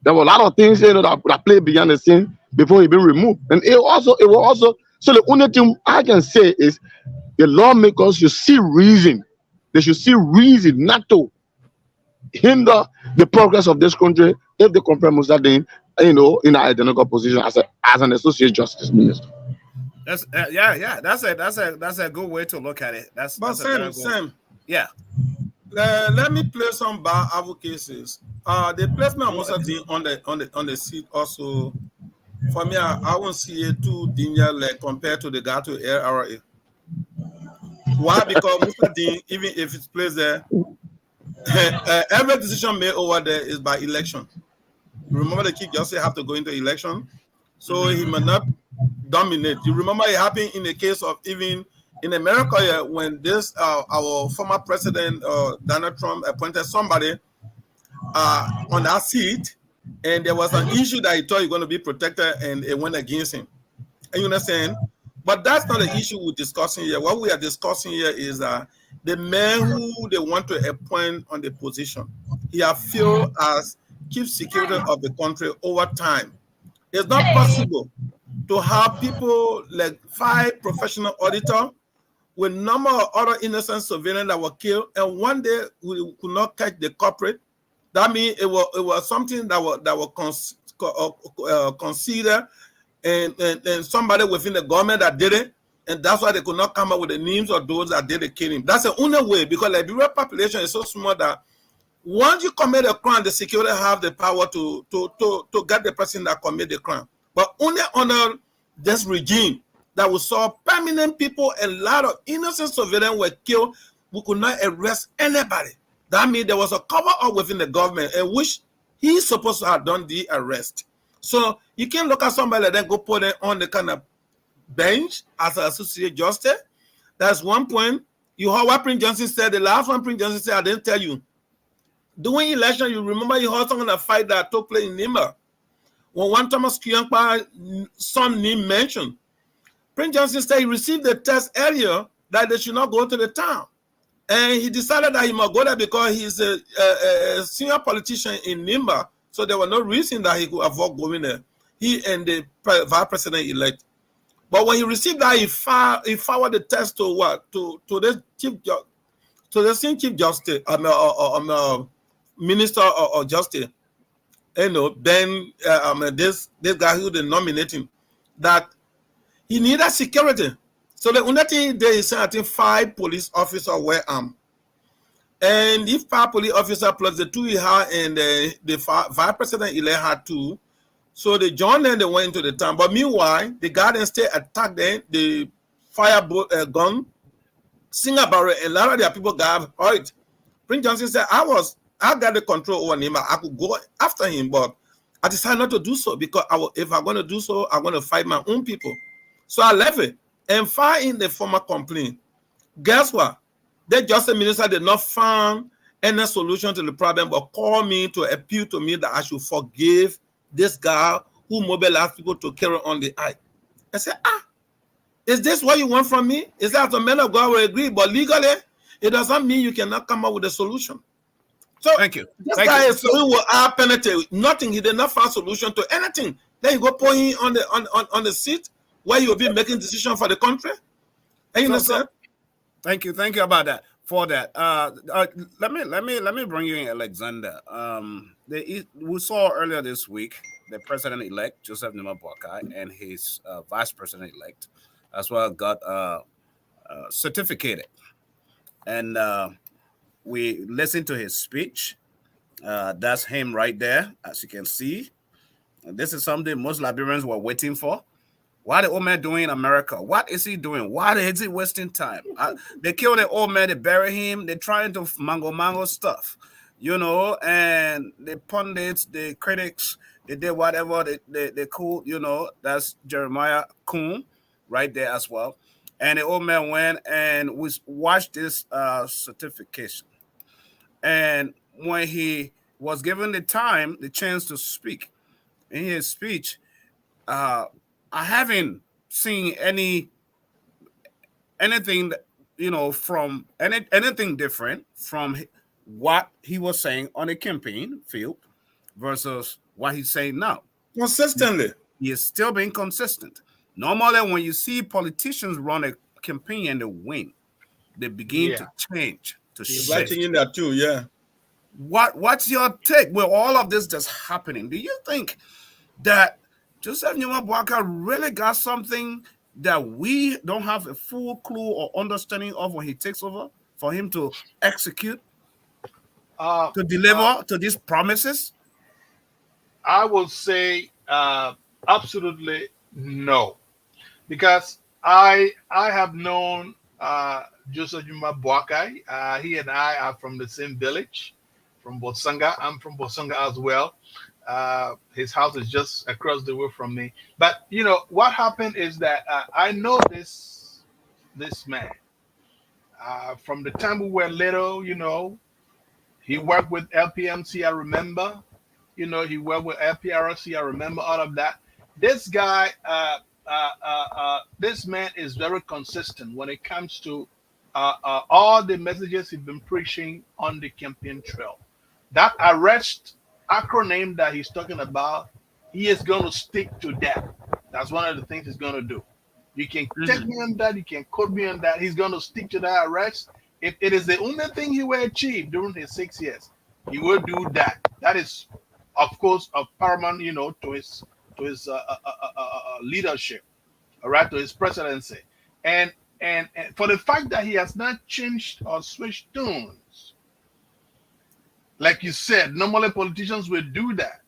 There were a lot of things that played behind the scene before he been removed. And it was also so the only thing I can say is the lawmakers should see reason. They should see reason not to hinder the progress of this country if they compare Musadin, in an identical position as an associate justice minister. That's yeah. That's a good way to look at it. That's Sam, yeah. Let me play some bar advocacies. The placement of Musadin on the seat also, for me, I won't see it too danger like compared to the guy to LRA. Why? Because Musadin, even if it's placed there, every decision made over there is by election. Remember, the Chief Justice have to go into election, so he may not dominate. You remember it happened in the case of even in America when this our former president Donald Trump appointed somebody on that seat, and there was an issue that he thought he was going to be protected, and it went against him. And you understand? But that's not the issue we're discussing here. What we are discussing here is the man who they want to appoint on the position. He has failed as chief security of the country over time. It's not possible to have people like 5 professional auditors with number of other innocent civilians that were killed, and one day we could not catch the culprit. That means it was something that was considered and somebody within the government that did it, and that's why they could not come up with the names of those that did the killing. That's the only way, because the Liberia population is so small that once you commit a crime, the security have the power to get the person that commit the crime. But only under this regime that we saw permanent people, a lot of innocent civilians were killed, we could not arrest anybody. That means there was a cover-up within the government in which he's supposed to have done the arrest. So you can't look at somebody and then go put it on the kind of bench as an associate justice. That's one point. You heard what Prince Johnson said. The last one Prince Johnson said, I didn't tell you. During election, you remember you heard something, a fight that took place in Nima. When one Thomas Kiyangpa's son name mentioned, Prince Johnson said he received the text earlier that they should not go to the town. And he decided that he must go there because he's a senior politician in Nimba, so there was no reason that he could avoid going there. He and the vice president-elect. But when he received that, he forwarded the text to what? To the senior chief justice, minister of justice. Then this guy who they nominating, that he needed security. So the only thing they is I think 5 police officers were armed. And if 5 police officers plus the 2 he had and the vice president-elect had 2, so they joined them, they went into the town. But meanwhile, the guardians still attacked them, the fire gun, singer barrel, and a lot of their people got hurt. Prince Johnson said, I got the control over him. I could go after him, but I decided not to do so because if I'm going to do so, I'm going to fight my own people. So I left it and filed in the former complaint. Guess what? The justice minister did not find any solution to the problem, but called me to appeal to me that I should forgive this guy who mobilized people to carry on the act. I said, is this what you want from me? Is that the man of God will agree? But legally, it doesn't mean you cannot come up with a solution. So thank you. This guy is who will penetrate nothing. He did not find solution to anything. Then you go put him on the seat where you will be making decisions for the country. And you understand? Thank you about that. For that, let me bring you in, Alexander. We saw earlier this week the president-elect Joseph Nima Boakai and his vice president-elect as well got certificated, and we listened to his speech. That's him right there, as you can see. This is something most Liberians were waiting for. What the old man doing in America? What is he doing? Why is he wasting time? They killed the old man, they bury him, they're trying to mango stuff, and the pundits, the critics, they did whatever they could, that's Jeremiah Kuhn right there as well. And the old man went and we watched this certification. And when he was given the chance to speak, in his speech, I haven't seen anything that, from anything different from what he was saying on the campaign field versus what he's saying now. Consistently. He is still being consistent. Normally, when you see politicians run a campaign and they win, they begin to change, to He's like shift. changing that too, yeah. What's your take with all of this that's happening? Do you think that Joseph Numa Boaka really got something that we don't have a full clue or understanding of when he takes over for him to execute, to deliver to these promises? I will say absolutely no, because I have known Joseph Juma Boakai. He and I are from the same village, from Botsanga. I'm from Botsanga as well. His house is just across the way from me. But you know what happened is that I know this man from the time we were little. You know, he worked with LPMC. I remember. You know, he worked with LPRC. I remember all of that. This guy, this man is very consistent when it comes to all the messages he's been preaching on the campaign trail. That arrest acronym that he's talking about, he is going to stick to that. That's one of the things he's going to do. You can take me on that. You can quote me on that. He's going to stick to that arrest. If it is the only thing he will achieve during his 6 years, he will do that. That is, of course, of paramount, you know, to his leadership, all right, to his presidency, and for the fact that he has not changed or switched tunes, like you said, normally politicians will do that.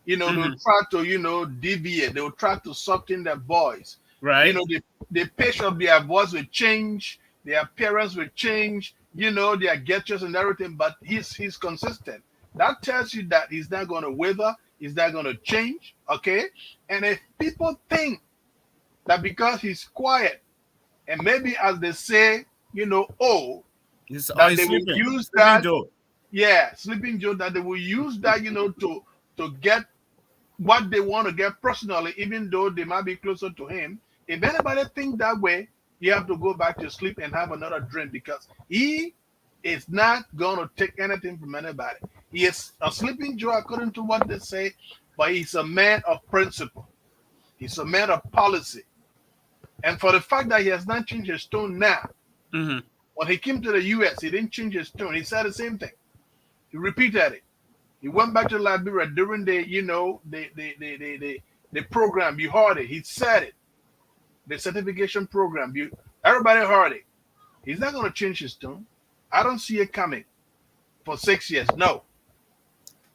You know, they'll try to, you know, deviate. They'll try to soften their voice. Right. You know, the pitch of their voice will change, their appearance will change. You know, their gestures and everything. But he's consistent. That tells you that he's not going to wither. He's not going to change. Okay. And if people think that because he's quiet and maybe as they say, you know, that they will use that. Yeah, Sleeping Joe, that they will use that, you know, to get what they want to get personally, even though they might be closer to him. If anybody think that way, you have to go back to sleep and have another dream, because he is not going to take anything from anybody. He is a sleeping Joe according to what they say, but he's a man of principle. He's a man of policy. And for the fact that he has not changed his tone now, when he came to the U.S., he didn't change his tone. He said the same thing. He repeated it. He went back to Liberia during the, you know, the program. You heard it. He said it. The certification program. Everybody heard it. He's not going to change his tone. I don't see it coming for 6 years. No.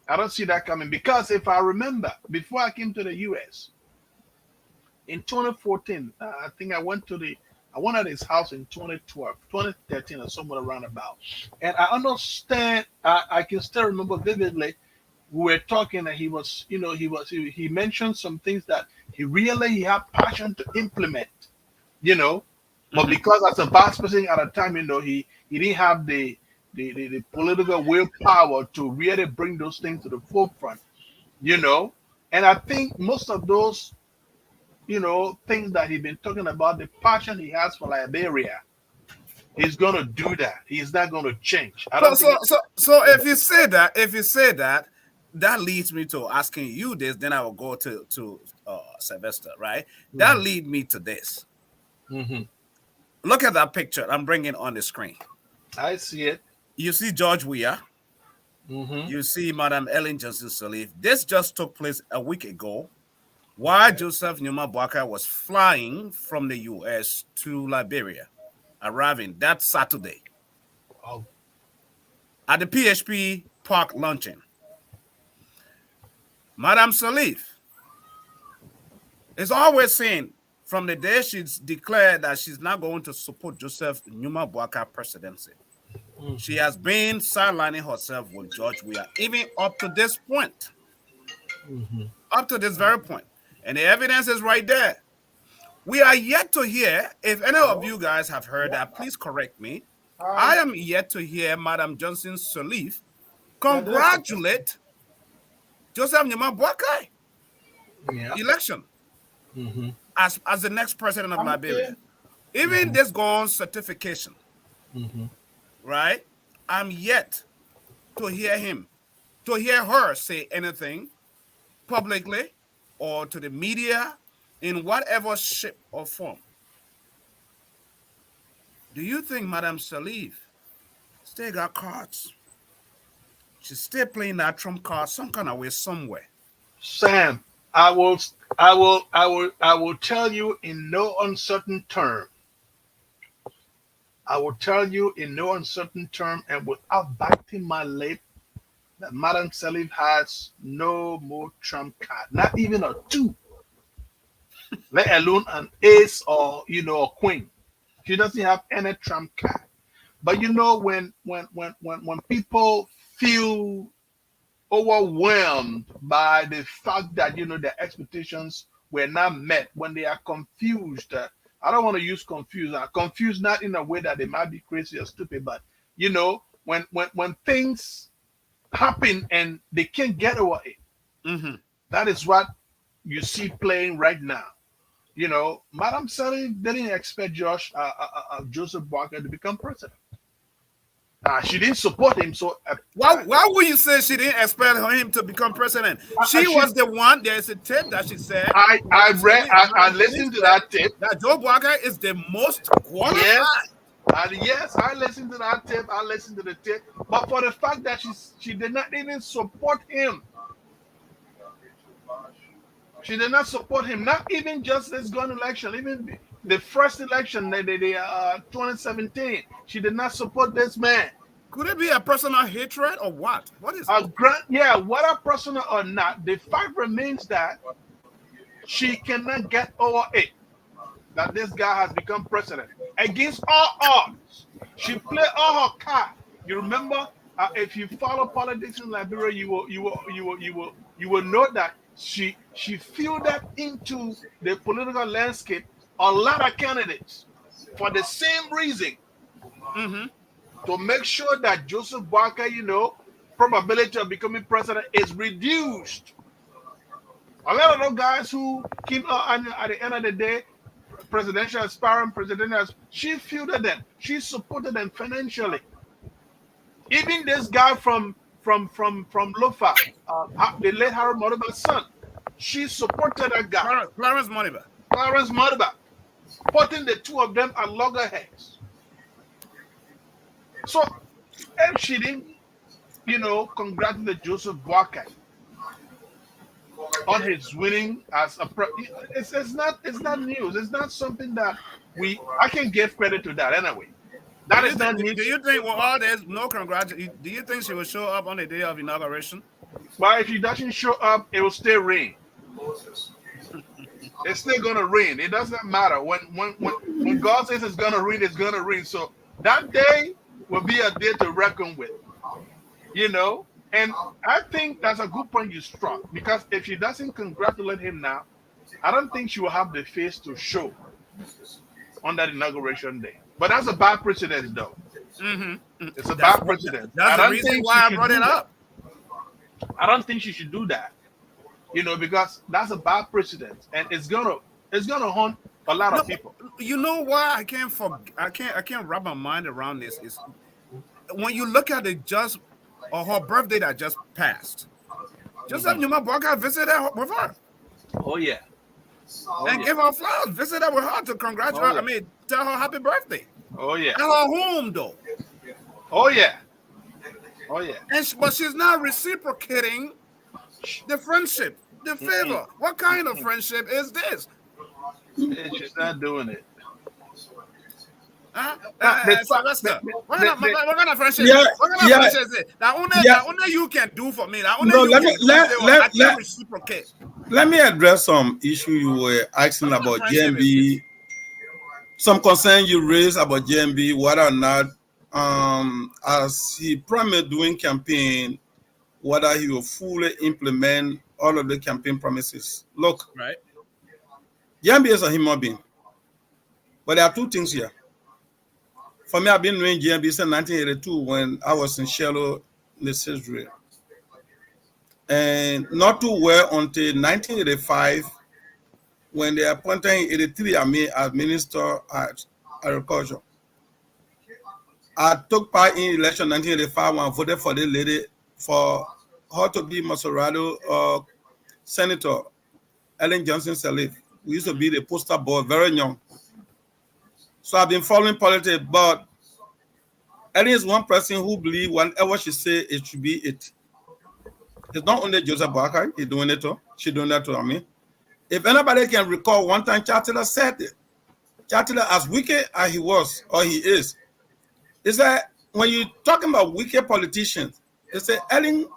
I don't see that coming, because if I remember, before I came to the U.S., in 2014, I think I went at his house in 2012, 2013, or somewhere around about. And I understand, I can still remember vividly, we were talking, and he was, you know, he mentioned some things that he had passion to implement, you know, but because as a vice president at the time, you know, he didn't have the political willpower to really bring those things to the forefront, you know. And I think most of those, you know, things that he's been talking about, the passion he has for Liberia, he's going to do that. He's not going to change. So if you say that, that leads me to asking you this. Then I will go to Sylvester, right? That leads me to this. Look at that picture I'm bringing on the screen. I see it. You see George Weah. You see Madam Ellen Johnson Sirleaf. This just took place a week ago, while Joseph Numa Boakai was flying from the U.S. to Liberia, arriving that Saturday at the PHP Park luncheon. Madam Sirleaf is always saying, from the day she's declared that she's not going to support Joseph Numa Boakai presidency, she has been sidelining herself with George Weah, even up to this point. Up to this very point. And the evidence is right there. We are yet to hear, if any of you guys have heard that, please correct me. I am yet to hear Madam Johnson Sirleaf congratulate Joseph Numa Boakai election as the next president of Liberia. Even this gone certification, right? I'm yet to hear him, to hear her say anything publicly or to the media in whatever shape or form. Do you think Madame Salif still got cards? She's still playing that trump card some kind of way somewhere. Sam, I will tell you in no uncertain term. I will tell you in no uncertain term and without biting my lip that Madam Salif has no more trump card, not even a two, let alone an ace or a queen. She doesn't have any trump card. But when people feel overwhelmed by the fact that their expectations were not met, when they are confused, I don't want to use confused. Confused not in a way that they might be crazy or stupid, but when things happen and they can't get over it, that is what you see playing right now. Madam Sally didn't expect Joseph Boakai to become president. She didn't support him. So why would you say she didn't expect him to become president? She was the one. There's a tape that she said. I listened to that tape. That Joe Boakai is the most qualified. Yes, I listened to that tape. I listened to the tape. But for the fact that she did not even support him. She did not support him. Not even just this gun election. Even the first election, the 2017. She did not support this man. Could it be a personal hatred or what? What is it? Whether personal or not, the fact remains that she cannot get over it. That this guy has become president against all odds. She played all her cards. You remember, if you follow politics in Liberia, you will know that she filtered into the political landscape a lot of candidates for the same reason, to make sure that Joseph Boakai, probability of becoming president is reduced. A lot of those guys who came out at the end of the day, presidential aspirant, she fielded them. She supported them financially. Even this guy from Lofa, the late Harold Modiba's son, she supported that guy. Clarence Modiba, putting the two of them at loggerheads. So, if she didn't, congratulate Joseph Boakai on his winning as a it's not news. It's not something that I can give credit to that anyway. That is not news. Do you think there's no congratulations? Do you think she will show up on the day of inauguration? Well, if she doesn't show up, it will still rain. It's still gonna rain. It doesn't matter. When God says it's gonna rain, it's gonna rain. So that day will be a day to reckon with. And I think that's a good point you struck, because if she doesn't congratulate him now, I don't think she will have the face to show on that inauguration day. But that's a bad precedent, though. It's a bad precedent. That's the reason why I brought it up. I don't think she should do that. Because that's a bad precedent, and it's gonna haunt a lot of people. You know why I can't wrap my mind around this is when you look at it just her birthday that just passed. Joseph Numa Boakai visited her with her. Oh yeah. And give her flowers. Visit her with her to congratulate. I mean, tell her happy birthday. Oh yeah. At her home though. Oh yeah. But she's not reciprocating the friendship, the favor. What kind of friendship is this? She's not doing it. Sylvester, what kind of friendship? What kind of friendship is it? That only you can do for me. That only I can reciprocate. Let me address some issue you were asking about GMB. Some concern you raised about GMB, whether or not, as he promised doing campaign, whether he will fully implement all of the campaign promises. Look, right? GMB is a human being, but there are two things here. For me, I've been doing GMB since 1982 when I was in Shello, Nissersbury. And not too well until 1985 when they appointed in 83 me as Minister of Agriculture. I took part in election 1985 when I voted for the lady for her to be Maserado Senator Ellen Johnson Sirleaf. We used to be the poster boy, very young. So I've been following politics, but Ellen is one person who believes whatever she says, it should be it. It's not only Joseph Barker, he's doing it too. She's doing that to me. If anybody can recall, one time Chatila said it. Chatila, as wicked as he was or he is that when you're talking about wicked politicians, it's that Ellen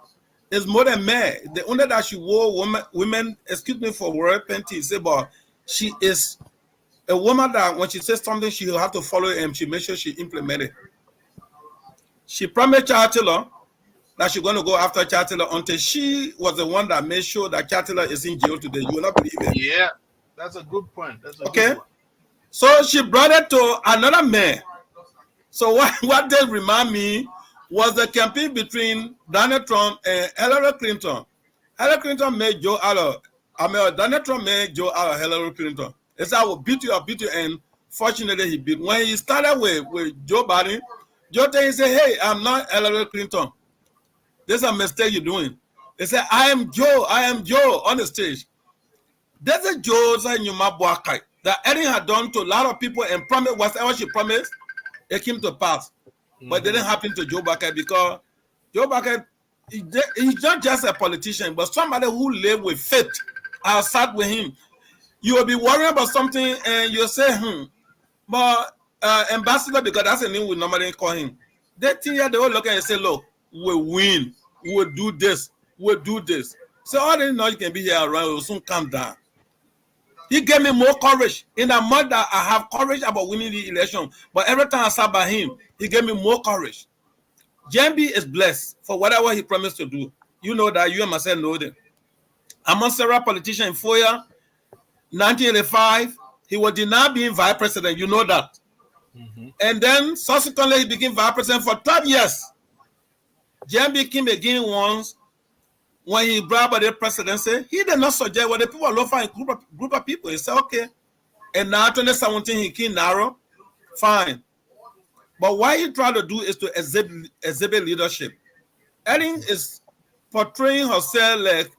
is more than man. The only that she wore women, excuse me for royal panty, say, but she is a woman that when she says something, she will have to follow it and she makes sure she implement it. She promised Chatila that she's going to go after Chatila until she was the one that made sure that Chatila is in jail today. You will not believe it. Yeah, that's a good point. That's a okay. Good one. So she brought it to another man. So what they remind me was the campaign between Donald Trump and Hillary Clinton. Hillary Clinton made Joe out of, Donald Trump made Joe out of Hillary Clinton. He said, I will beat you, and fortunately he beat. When he started with Joe Biden, Joe he said, hey, I'm not Hillary Clinton. This is a mistake you're doing. He said, I am Joe on the stage. There's a Joe that Erin had done to a lot of people and promised whatever she promised, it came to pass. But it didn't happen to Joe Biden because Joe Biden, he's not just a politician, but somebody who live with faith. I'll start with him. You will be worrying about something and you'll say, but ambassador, because that's the name we normally call him. That thing they will look at and say, look, we'll win, we'll do this. So all they know you can be here around, will soon calm down. He gave me more courage. In a month that I have courage about winning the election, but every time I sat by him, he gave me more courage. JMB is blessed for whatever he promised to do. You know that, you and myself know that. Among several politicians in 4 years, 1985, he was denied being vice president. You know that. And then subsequently, he became vice president for 12 years. JMB came again once when he brought about the presidency. He did not suggest what the people look for a group of people. He said, okay. And now 2017, he came narrow. Fine. But what he tried to do is to exhibit leadership. Ellen is portraying herself like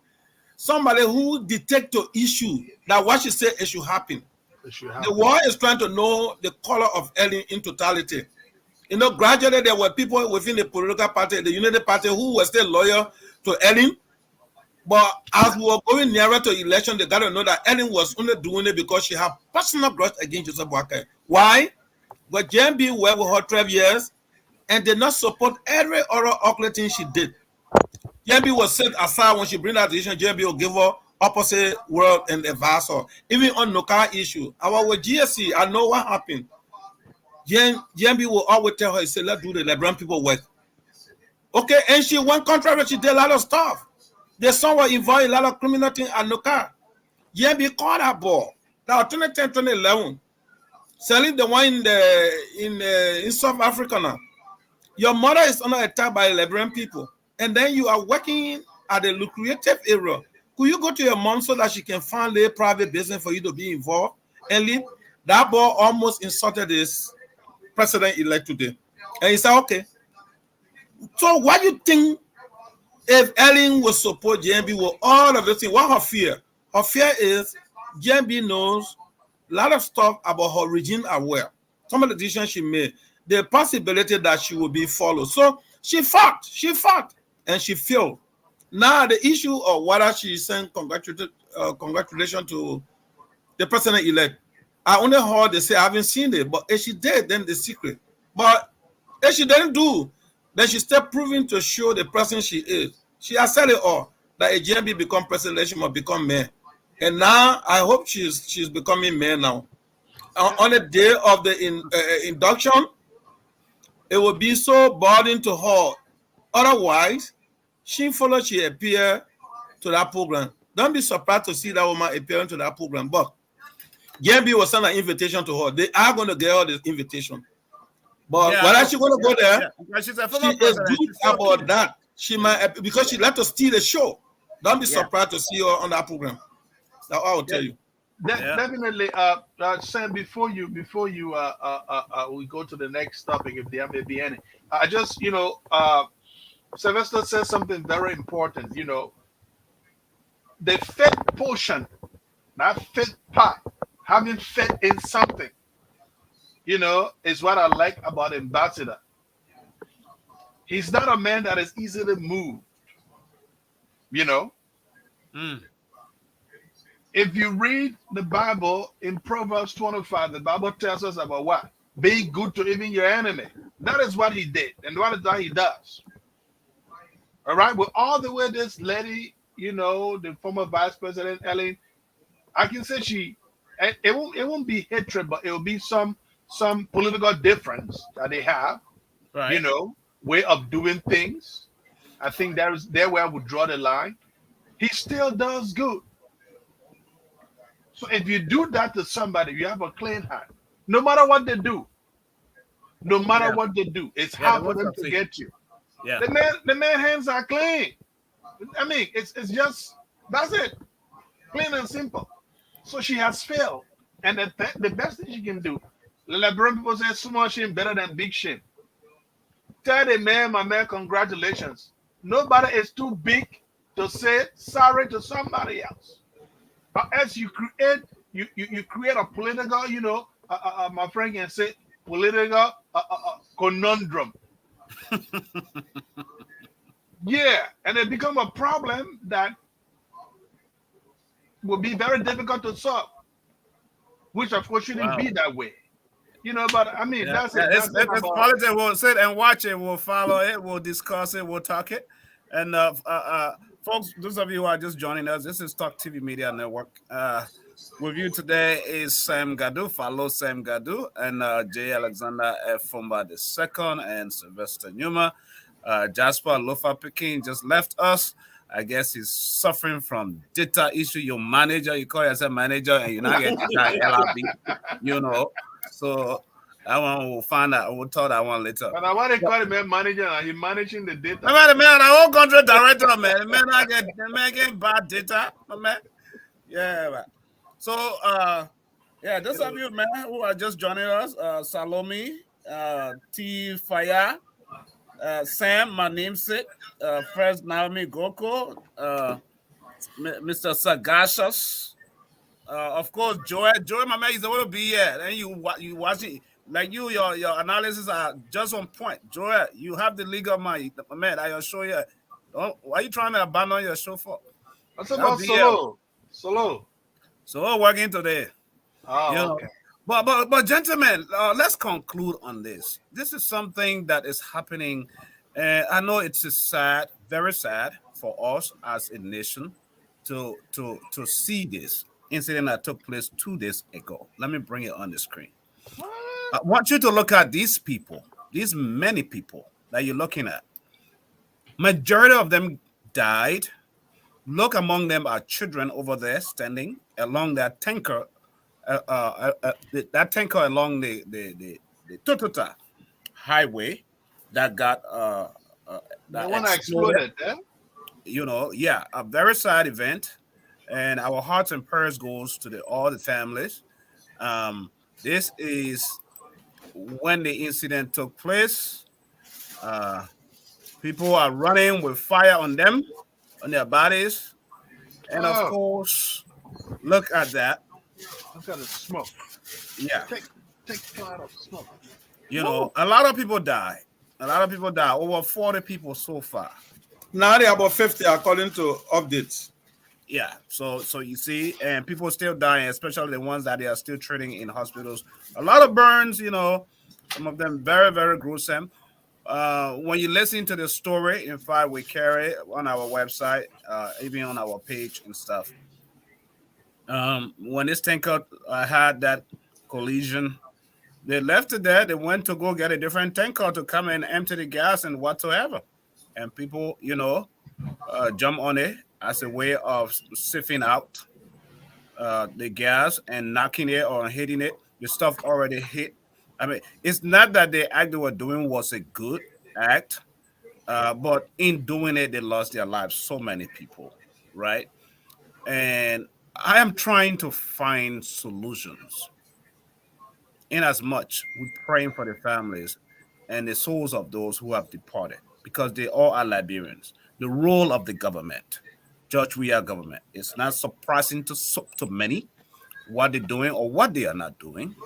somebody who detects the issue that what she said it should happen. The world is trying to know the color of Ellen in totality. You know, gradually there were people within the political party, the Unity Party, who were still loyal to Ellen. But as we were going nearer to election, they got to know that Ellen was only doing it because she had personal grudge against Joseph Boakai. Why? But JMB worked with her 12 years and did not support every other ugly thing she did. JMB was set aside when she bring that decision. JMB will give her opposite word and advise her. Even on Noka issue, I was with GSC. I know what happened. JMB will always tell her, he said, let's do the Liberian people work. Okay, and she went contrary. She did a lot of stuff. The son was involved in a lot of criminal things at Noka. JMB called her ball. Now, 2010, 2011, selling the one in South Africa now. Your mother is under attack by Liberian people, and then you are working at a lucrative area. Could you go to your mom so that she can find a private business for you to be involved and leave? That boy almost insulted this president-elect today. And he said, okay. So what do you think if Ellen will support JMB with all of this thing? What her fear? Her fear is JMB knows a lot of stuff about her regime aware. Some of the decisions she made, the possibility that she will be followed. So she fought, and she failed. Now the issue of whether she sent congratulations to the president-elect, I only heard they say I haven't seen it, but if she did, then the secret. But if she didn't do, then she still proving to show the person she is. She has said it all, that a JMB become president, she must become mayor. And now I hope she's becoming mayor now. On the day of the induction, it will be so burden to her. Otherwise, she appear to that program. Don't be surprised to see that woman appearing to that program. But JMB will send an invitation to her. They are going to get her this invitation. But whether she's going to go there, she is good about that. She might, because she like to steal the show. Don't be surprised to see her on that program. That's all I will tell you. Yeah. Definitely. Sam, before you we go to the next topic, if there may be any. I just Sylvester says something very important. The faith portion, that faith part, having faith in something, is what I like about Ambassador. He's not a man that is easily moved. You know, Mm. if you read the Bible in Proverbs 25, the Bible tells us about what? Being good to even your enemy. That is what he did, and what is that he does. All right, with all the way this lady, the former vice president Ellen, I can say it won't be hatred, but it will be some political difference that they have, Right. way of doing things. I think there where I would draw the line. He still does good. So if you do that to somebody, you have a clean hand. No matter what they do, no matter Yeah. what they do, it's Yeah. They hard for won't them to succeed. get you. Yeah. The man hands are clean. I mean, it's just that's it, plain and simple. So she has failed, and the best thing she can do, like brown people say, small shame better than big shame. Tell the man, my man, congratulations. Nobody is too big to say sorry to somebody else. But as you create a political, my friend can say political conundrum. Yeah, and it become a problem that will be very difficult to solve, which of course shouldn't Wow. be that way. But I mean, Yeah, that's yeah, it. That's it it's about. politics. We'll sit and watch it. We'll follow it. We'll discuss it. We'll talk it. And folks, those of you who are just joining us, this is Talk TV Media Network. With you today is Sam Gadu. Follow Sam Gadu and J. Alexander F. Fumba II and Sylvester Numa. Jasper Lofa Peking just left us. I guess he's suffering from data issue. Your manager, you call yourself manager, and you're not getting data LRB. So that one we'll find out. We'll talk that one later. But I want to call him a manager, and he's managing the data. Man, the whole country director, man. The man getting bad data, man. Yeah, man. So yeah, those of you, man, who are just joining us, Salome, T Fire, Sam, my namesake, first Naomi Goko, Mr. Sagashas, of course, Joy, my man, he's going to be here. Then you watch it. Like your analysis are just on point. Joy, you have the legal mind, man. I assure you. Why are you trying to abandon your show for? What's about Solo? So we're working today. Oh, okay. But gentlemen, let's conclude on this. This is something that is happening. I know it's sad, very sad for us as a nation to see this incident that took place 2 days ago. Let me bring it on the screen. I want you to look at these people, these many people that you're looking at. Majority of them died. Look, among them are children over there standing along that tanker. That tanker along the Totota highway that got The one that exploded, yeah, a very sad event, and our hearts and prayers goes to all the families. This is when the incident took place. People are running with fire on them, on their bodies, and of course, look at that. Look at the smoke. Yeah. Take cloud of smoke. A lot of people die. Over 40 people so far. Now they're about 50 according to updates. Yeah. So you see, and people still dying, especially the ones that they are still treating in hospitals. A lot of burns, some of them very, very gruesome. When you listen to the story, in fact, we carry it on our website, even on our page and stuff. When this tanker had that collision, they left it there. They went to go get a different tanker to come and empty the gas and whatsoever. And people, jump on it as a way of sifting out the gas and knocking it or hitting it. The stuff already hit. I mean, it's not that the act they were doing was a good act, but in doing it, they lost their lives. So many people, right? And I am trying to find solutions. In as much we're praying for the families and the souls of those who have departed, because they all are Liberians. The role of the government, George Weah government, is not surprising to many what they're doing or what they are not doing.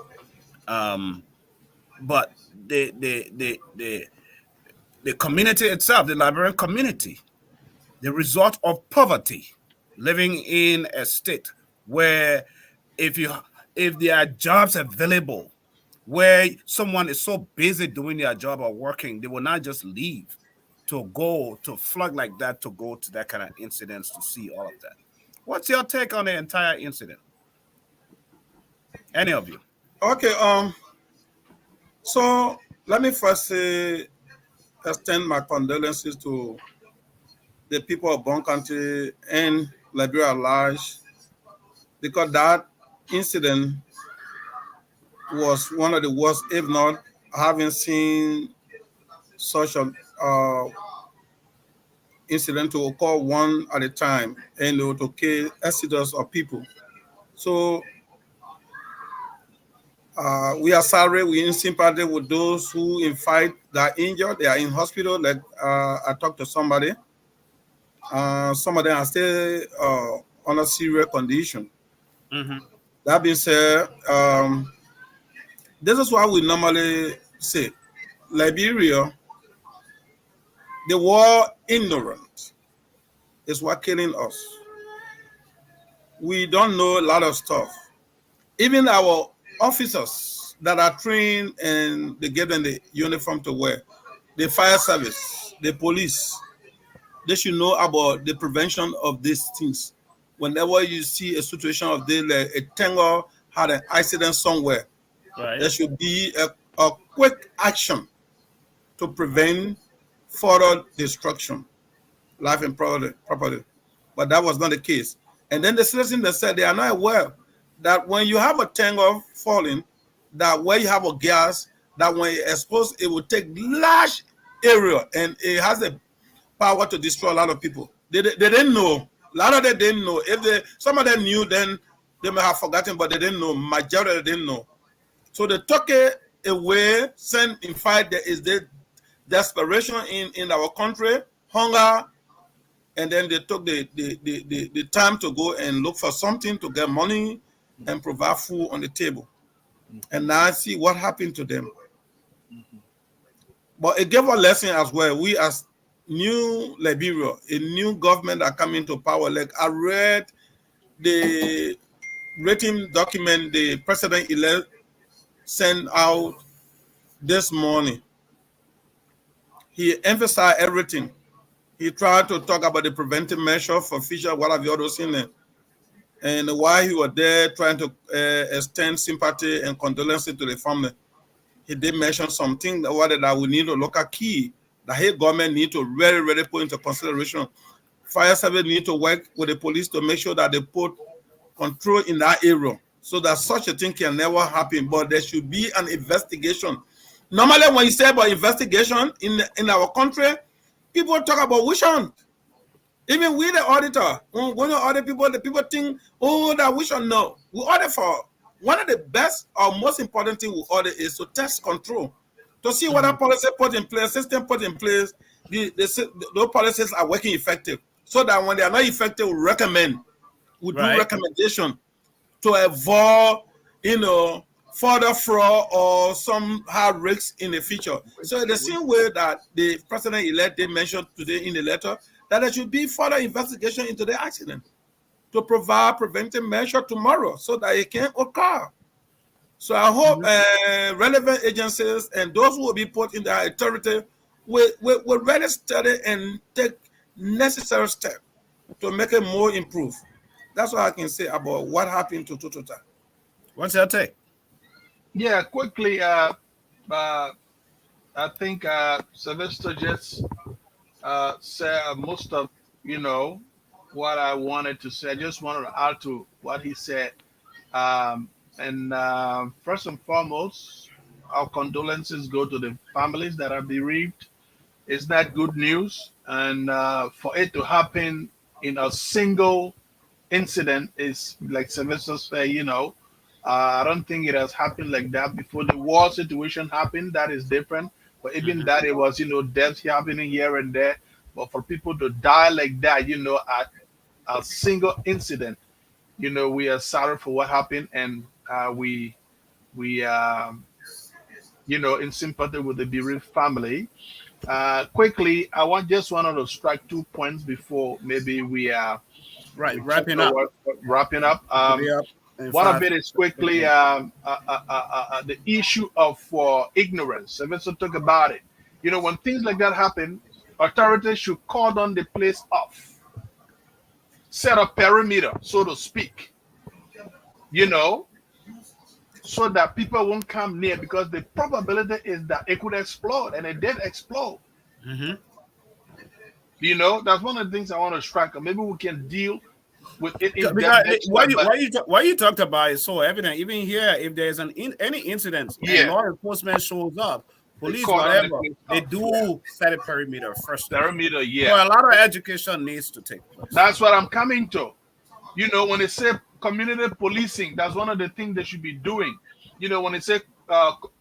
Um, but the community itself, the Liberian community, the result of poverty, living in a state where if you if there are jobs available where someone is so busy doing their job or working, they will not just leave to go to flood like that to go to that kind of incidents to see all of that. What's your take on the entire incident? Any of you? Okay. So let me first say, extend my condolences to the people of Bon Country and Liberia at large, because that incident was one of the worst, if not, I haven't seen such a incident to occur one at a time and to kill exodus of people. So we are sorry, we in sympathy with those who in fight that are injured, they are in hospital. Like I talked to somebody, some of them are still on a serious condition. Mm-hmm. That being said, this is what we normally say. Liberia, the war ignorant is what killing us. We don't know a lot of stuff. Even our officers that are trained and they give them the uniform to wear, the fire service, the police, they should know about the prevention of these things. Whenever you see a situation of this, like a tango had an accident somewhere, Right. there should be a quick action to prevent further destruction, life and property. But that was not the case. And then the citizens that said they are not aware that when you have a tango falling, that where you have a gas, that when it's exposed, it will take large area and it has the power to destroy a lot of people. They didn't know. A lot of them didn't know. If some of them knew, then they may have forgotten, but they didn't know. Majority didn't know. So they took it away, sent in fact there is the desperation in our country, hunger, and then they took the time to go and look for something to get money and provide food on the table. And now I see what happened to them. But it gave a lesson as well. We as new Liberia, a new government that come into power, like I read the written document the president-elect sent out this morning. He emphasized everything. He tried to talk about the preventive measure for future, what have you all seen there? And while he was there trying to extend sympathy and condolences to the family, he did mention something that we need to look at key, that his government need to really, really put into consideration. Fire service need to work with the police to make sure that they put control in that area so that such a thing can never happen. But there should be an investigation. Normally, when you say about investigation in our country, people talk about witch hunt. Even we, the auditor, when we audit people, the people think, oh, that we should know. We audit for one of the best or most important thing we audit is to test control, to see whether policy put in place, system put in place, those policies are working effective. So that when they are not effective, we recommend, we do recommendation to avoid, further fraud or some hard risks in the future. So the same way that the president-elect they mentioned today in the letter, that there should be further investigation into the accident to provide preventive measure tomorrow so that it can occur. So I hope relevant agencies and those who will be put in their authority will really study and take necessary steps to make it more improved. That's what I can say about what happened to Tututa. What's your take? Yeah, quickly. I think Sylvester just said most of what I wanted to say. I just wanted to add to what he said. And first and foremost, our condolences go to the families that are bereaved. It's not good news, and for it to happen in a single incident is like Sylvester said, I don't think it has happened like that before. The war situation happened, that is different. But even that, it was, deaths happening here and there. But for people to die like that, at a single incident, we are sorry for what happened, and we in sympathy with the bereaved family. Quickly, I just wanted to strike 2 points before maybe we wrapping up. Wrapping up. One of it is quickly the issue of ignorance. I've also talked about it. When things like that happen, authorities should cordon the place off, set a perimeter, so to speak. So that people won't come near, because the probability is that it could explode, and it did explode. That's one of the things I want to strike. Maybe we can deal with it. What you talked about is so evident. Even here, if there's any incident, and law enforcement shows up, police, whatever, they do set a perimeter first. Perimeter, So a lot of education needs to take place. That's what I'm coming to. When they say community policing, that's one of the things they should be doing. When they say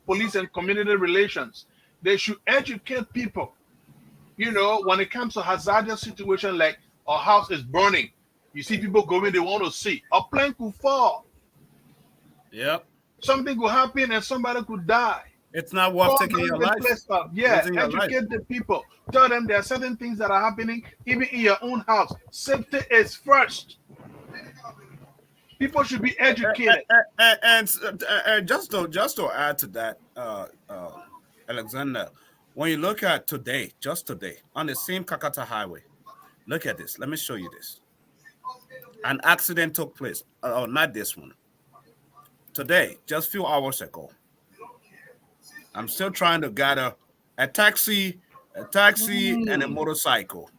police and community relations, they should educate people. When it comes to hazardous situation like a house is burning, you see people going, they want to see. A plane could fall. Yep. Something could happen and somebody could die. It's not worth taking your life. Educate the people. Tell them there are certain things that are happening even in your own house. Safety is first. People should be educated. And just to add to that, Alexander, when you look at today, just today, on the same Kakata Highway, look at this. Let me show you this. An accident took place. Oh, not this one. Today, just a few hours ago. I'm still trying to gather a taxi, and a motorcycle.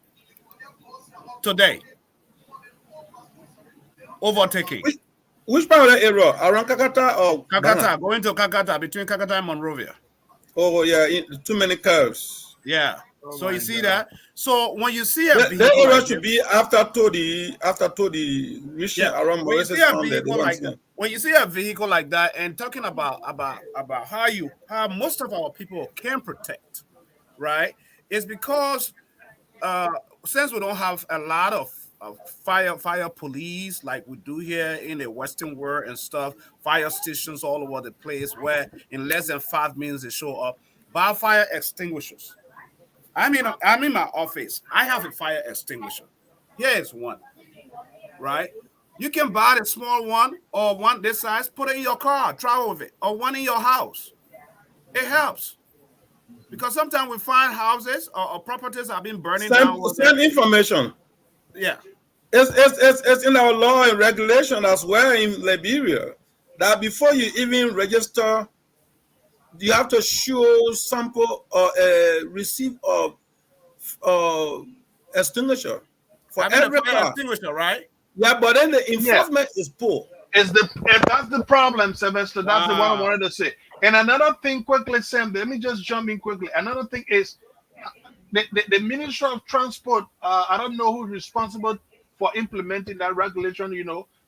Today. Overtaking. Which part of the area? Around Kakata or Kakata? Going to Kakata, between Kakata and Monrovia. Oh yeah, too many curves. Yeah. So you see that. So when you see a vehicle, the area should be after Todi reaching around Mauritius. When you see a vehicle like that, and talking about how most of our people can protect, right? It's because since we don't have a lot of fire police like we do here in the Western world and stuff, fire stations all over the place where in less than 5 minutes they show up. By fire extinguishers. I'm in my office. I have a fire extinguisher. Here is one, right? You can buy the small one or one this size, put it in your car, travel with it, or one in your house. It helps. Because sometimes we find houses or properties have been burning down. Same information. Yeah. It's in our law and regulation as well in Liberia that before you even register, you have to show sample or a receipt of extinguisher for every car. Extinguisher, right? Yeah, but then the enforcement is poor. That's the problem, Sylvester. That's the one I wanted to say. And another thing, quickly, Sam. Let me just jump in quickly. Another thing is the Ministry of Transport. I don't know who's responsible for implementing that regulation.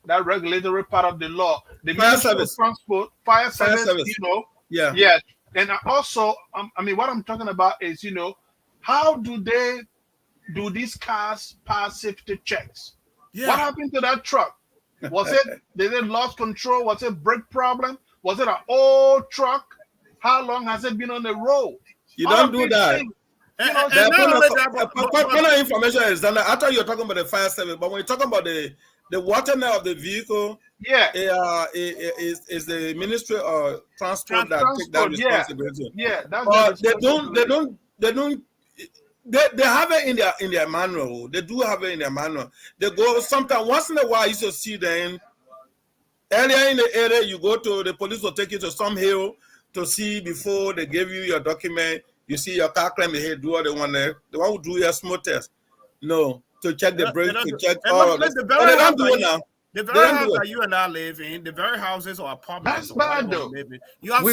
That regulatory part of the law. The Ministry of Transport, fire service. Yeah. And also, what I'm talking about is, how do these cars pass safety checks? Yeah. What happened to that truck? Did it lost control? Was it brake problem? Was it an old truck? How long has it been on the road? You don't do that. What information is done. I thought you were talking about the fire service, but when you're talking about the water now of the vehicle, is the Ministry of Transport that take that responsibility. Yeah, they have it in their manual. They do have it in their manual. They go sometimes once in a while. You used to see them earlier in the area. You go to the police will take you to some hill to see before they give you your document. You see your car claim here. Do what they want there. The one who do your smoke test. No, to check the brake, to check all of this. But they don't do it now. The very house that you and I live in, the very houses or apartments. That's bad though. You have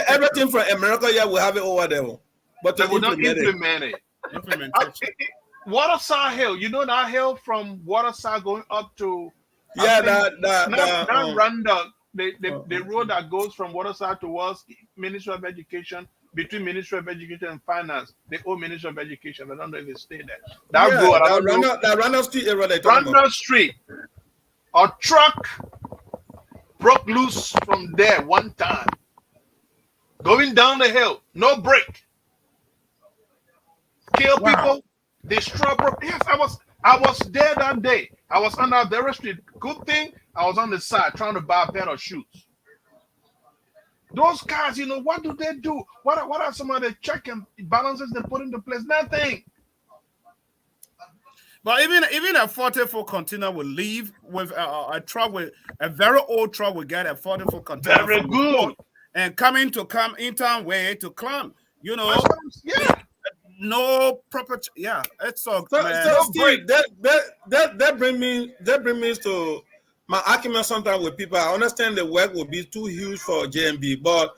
everything from America. Yeah, we have it over there, but we don't implement it. Waterside Hill. You know that hill from Waterside going up to Yeah, that roundabout, the road that goes from Waterside towards Ministry of Education, between Ministry of Education and Finance, the old Ministry of Education. I don't know if it stayed there. That road, that Randall Street area they talking about. Randall Street, a truck broke loose from there one time, going down the hill, no brake, kill people, destroy property. Yes, I was there that day. I was on that very street. Good thing I was on the side trying to buy a pair of shoes. Those cars, what do they do? What are some of the check and balances they put into place? Nothing. But even a 40-foot container will leave with a truck with a very old truck will get a 40-foot container. Very good. And come in town way to climb. Yeah. No proper. Yeah, it's so Steve, that bring me to my argument sometimes with people. I understand the work will be too huge for JMB, but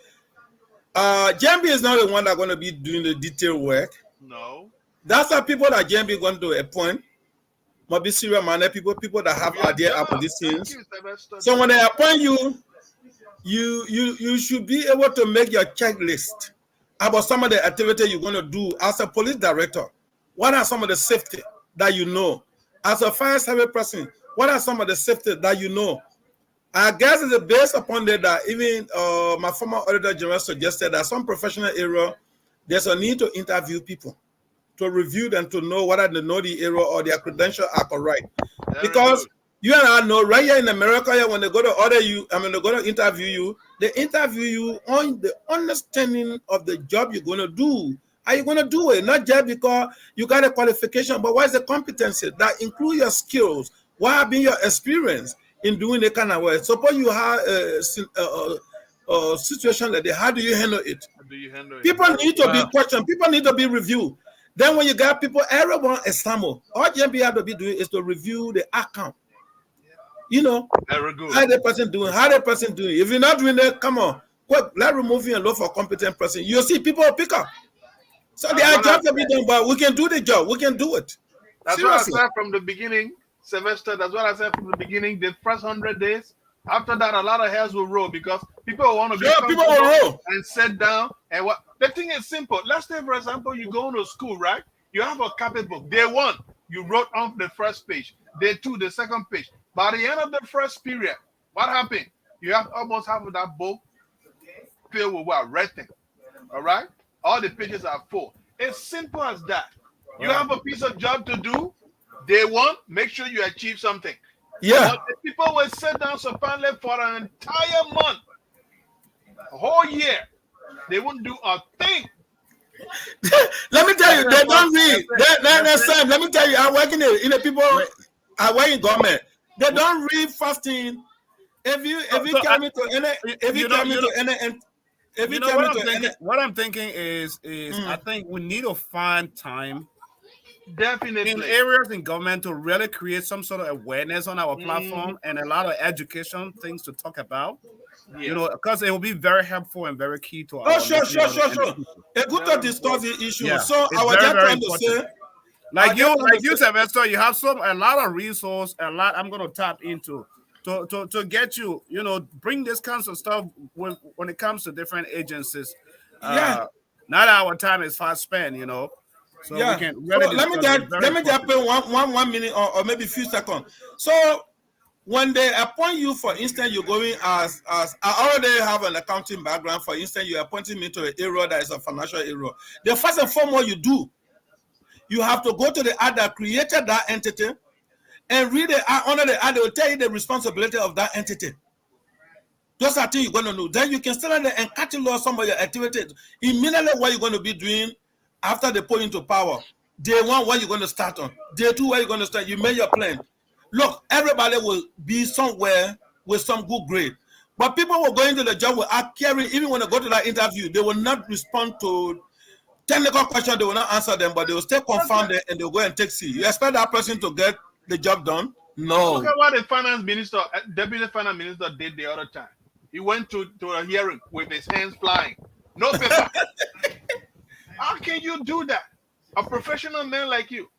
JMB is not the one that's going to be doing the detailed work. No. That's the people that JMB is going to appoint. Must be serious minded people that have idea about these things. So when they appoint you, you should be able to make your checklist about some of the activity you're going to do as a police director. What are some of the safety that you know? As a fire service person, what are some of the safety that you know? I guess it's based upon that even my former auditor general suggested that some professional area, there's a need to interview people, to review them, to know whether they know the area or their credentials are correct. Because you and I know right here in America, when they go to order you, they go to interview you, they interview you on the understanding of the job you're going to do. Are you going to do it? Not just because you got a qualification, but what is the competency that include your skills? What have been your experience in doing the kind of work? Suppose you have a situation like that, how do you handle it? People need to be questioned. People need to be reviewed. Then when you got people, everyone is sample. All GMB have to be doing is to review the account. Very good. How the person doing? How the person doing? If you're not doing that, come on, quick, let's remove you and look for a competent person. You'll see people will pick up. So there are jobs to be done, but we can do the job. We can do it. That's Seriously. what I said from the beginning, Sylvester. That's what I said from the beginning. The first 100 days. After that, a lot of hairs will roll because people want to be people will roll and sit down. And what the thing is simple. Let's say, for example, you go to school, right? You have a copy book. Day 1, you wrote on the first page. Day 2, the second page. By the end of the first period, what happened? You have almost half of that book filled with what? Writing. All right? All the pages are full. It's simple as that. You have a piece of job to do. Day 1, make sure you achieve something. Yeah. But the people will sit down supposedly for an entire month, a whole year. They won't do a thing. Let me tell you, they don't read. Let me tell you, I'm working in the people. I work in government. They don't read first thing. What I'm thinking is I think we need to find time. Definitely. In areas in government to really create some sort of awareness on our platform and a lot of education things to talk about. Yeah. Because it will be very helpful and very key to our sure. It's good to discuss the issue. Yeah. So I was just trying to say, like you, Sylvester, you have a lot of resource, a lot I'm going to tap into to get you, bring this kinds of stuff when it comes to different agencies. Now that our time is fast spent, So we can really let me just pay one minute or maybe a few seconds. So when they appoint you, for instance, you're going as I already have an accounting background. For instance, you're appointing me to an area that is a financial area. The first and foremost you have to go to the ad that created that entity and read the ad. Under the ad, they will tell you the responsibility of that entity. Those are things you're going to know. Then you can stand there and catalog some of your activities. Immediately what you're going to be doing after they put into power. Day 1, what you're going to start on. Day 2, where you're going to start. You made your plan. Look, everybody will be somewhere with some good grade. But people will go into the job without caring. Even when they go to that interview, they will not respond to technical questions. They will not answer them, but they will stay confounded and they'll go and take C. You expect that person to get the job done? No. Look at what the finance minister, deputy finance minister did the other time. He went to a hearing with his hands flying. No paper. How can you do that? A professional man like you.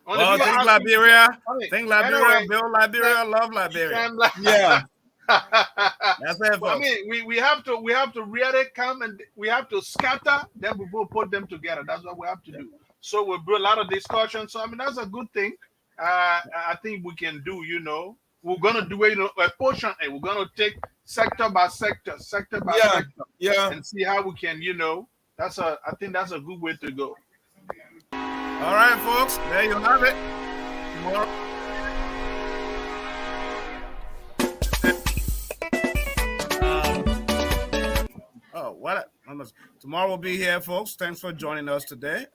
Well, think Liberia. Think Liberia, anyway, build Liberia, love Liberia. Yeah. That's it, folks. I mean, we have to really come and we have to scatter, then we will put them together. That's what we have to do. So we'll do a lot of discussion. So I mean, that's a good thing. I think we can do. We're gonna do a portion. We're gonna take sector by sector, sector, and see how we can. I think that's a good way to go. All right, folks. There you have it. Tomorrow we'll be here, folks. Thanks for joining us today.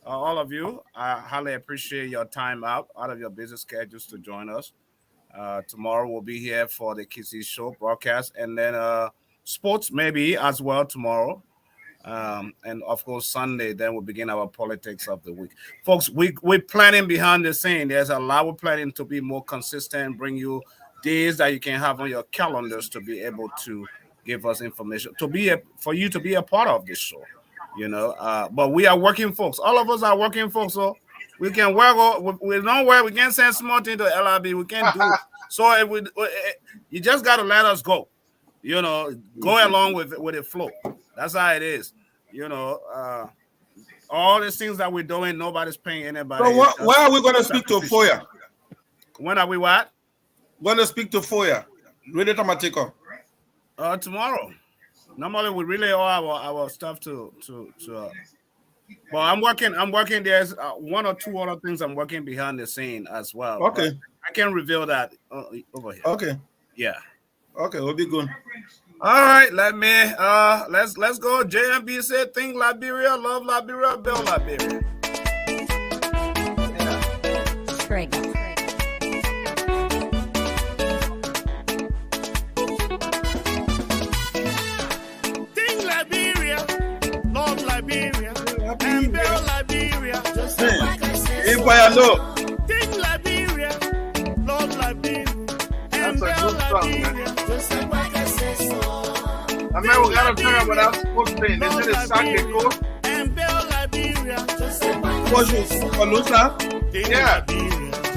All of you, I highly appreciate your time out of your busy schedules to join us. Tomorrow we'll be here for the Kissy Show broadcast, and then sports maybe as well tomorrow. And of course Sunday, then we'll begin our politics of the week. Folks, we're planning behind the scene. There's a lot we're planning to be more consistent, bring you days that you can have on your calendars to be able to give us information, for you to be a part of this show. But we are working folks. All of us are working folks, so we can work. We don't work. We can't send small thing to LRB. We can't do it. So you just got to let us go. Go along with the flow. That's how it is. All these things that we're doing, nobody's paying anybody. So why are we going to speak to Foya? When are we what? Going to speak to Foya. Radio Tamatiko. Tomorrow. Normally we relay all our stuff to but I'm working. There's one or two other things I'm working behind the scene as well. Okay. I can't reveal that over here. Okay. Yeah. Okay, we'll be good. All right, let's go. JMB said, think Liberia, love Liberia, build Liberia. Great. Think Liberia, love Liberia, and build Liberia. Just like I said. If I know. Think Liberia, love Liberia, and build Liberia. Just like I said so. I mean, we gotta turn up without sports thing. Is it a soccer court? And build Liberia. Just like I Yeah. said so.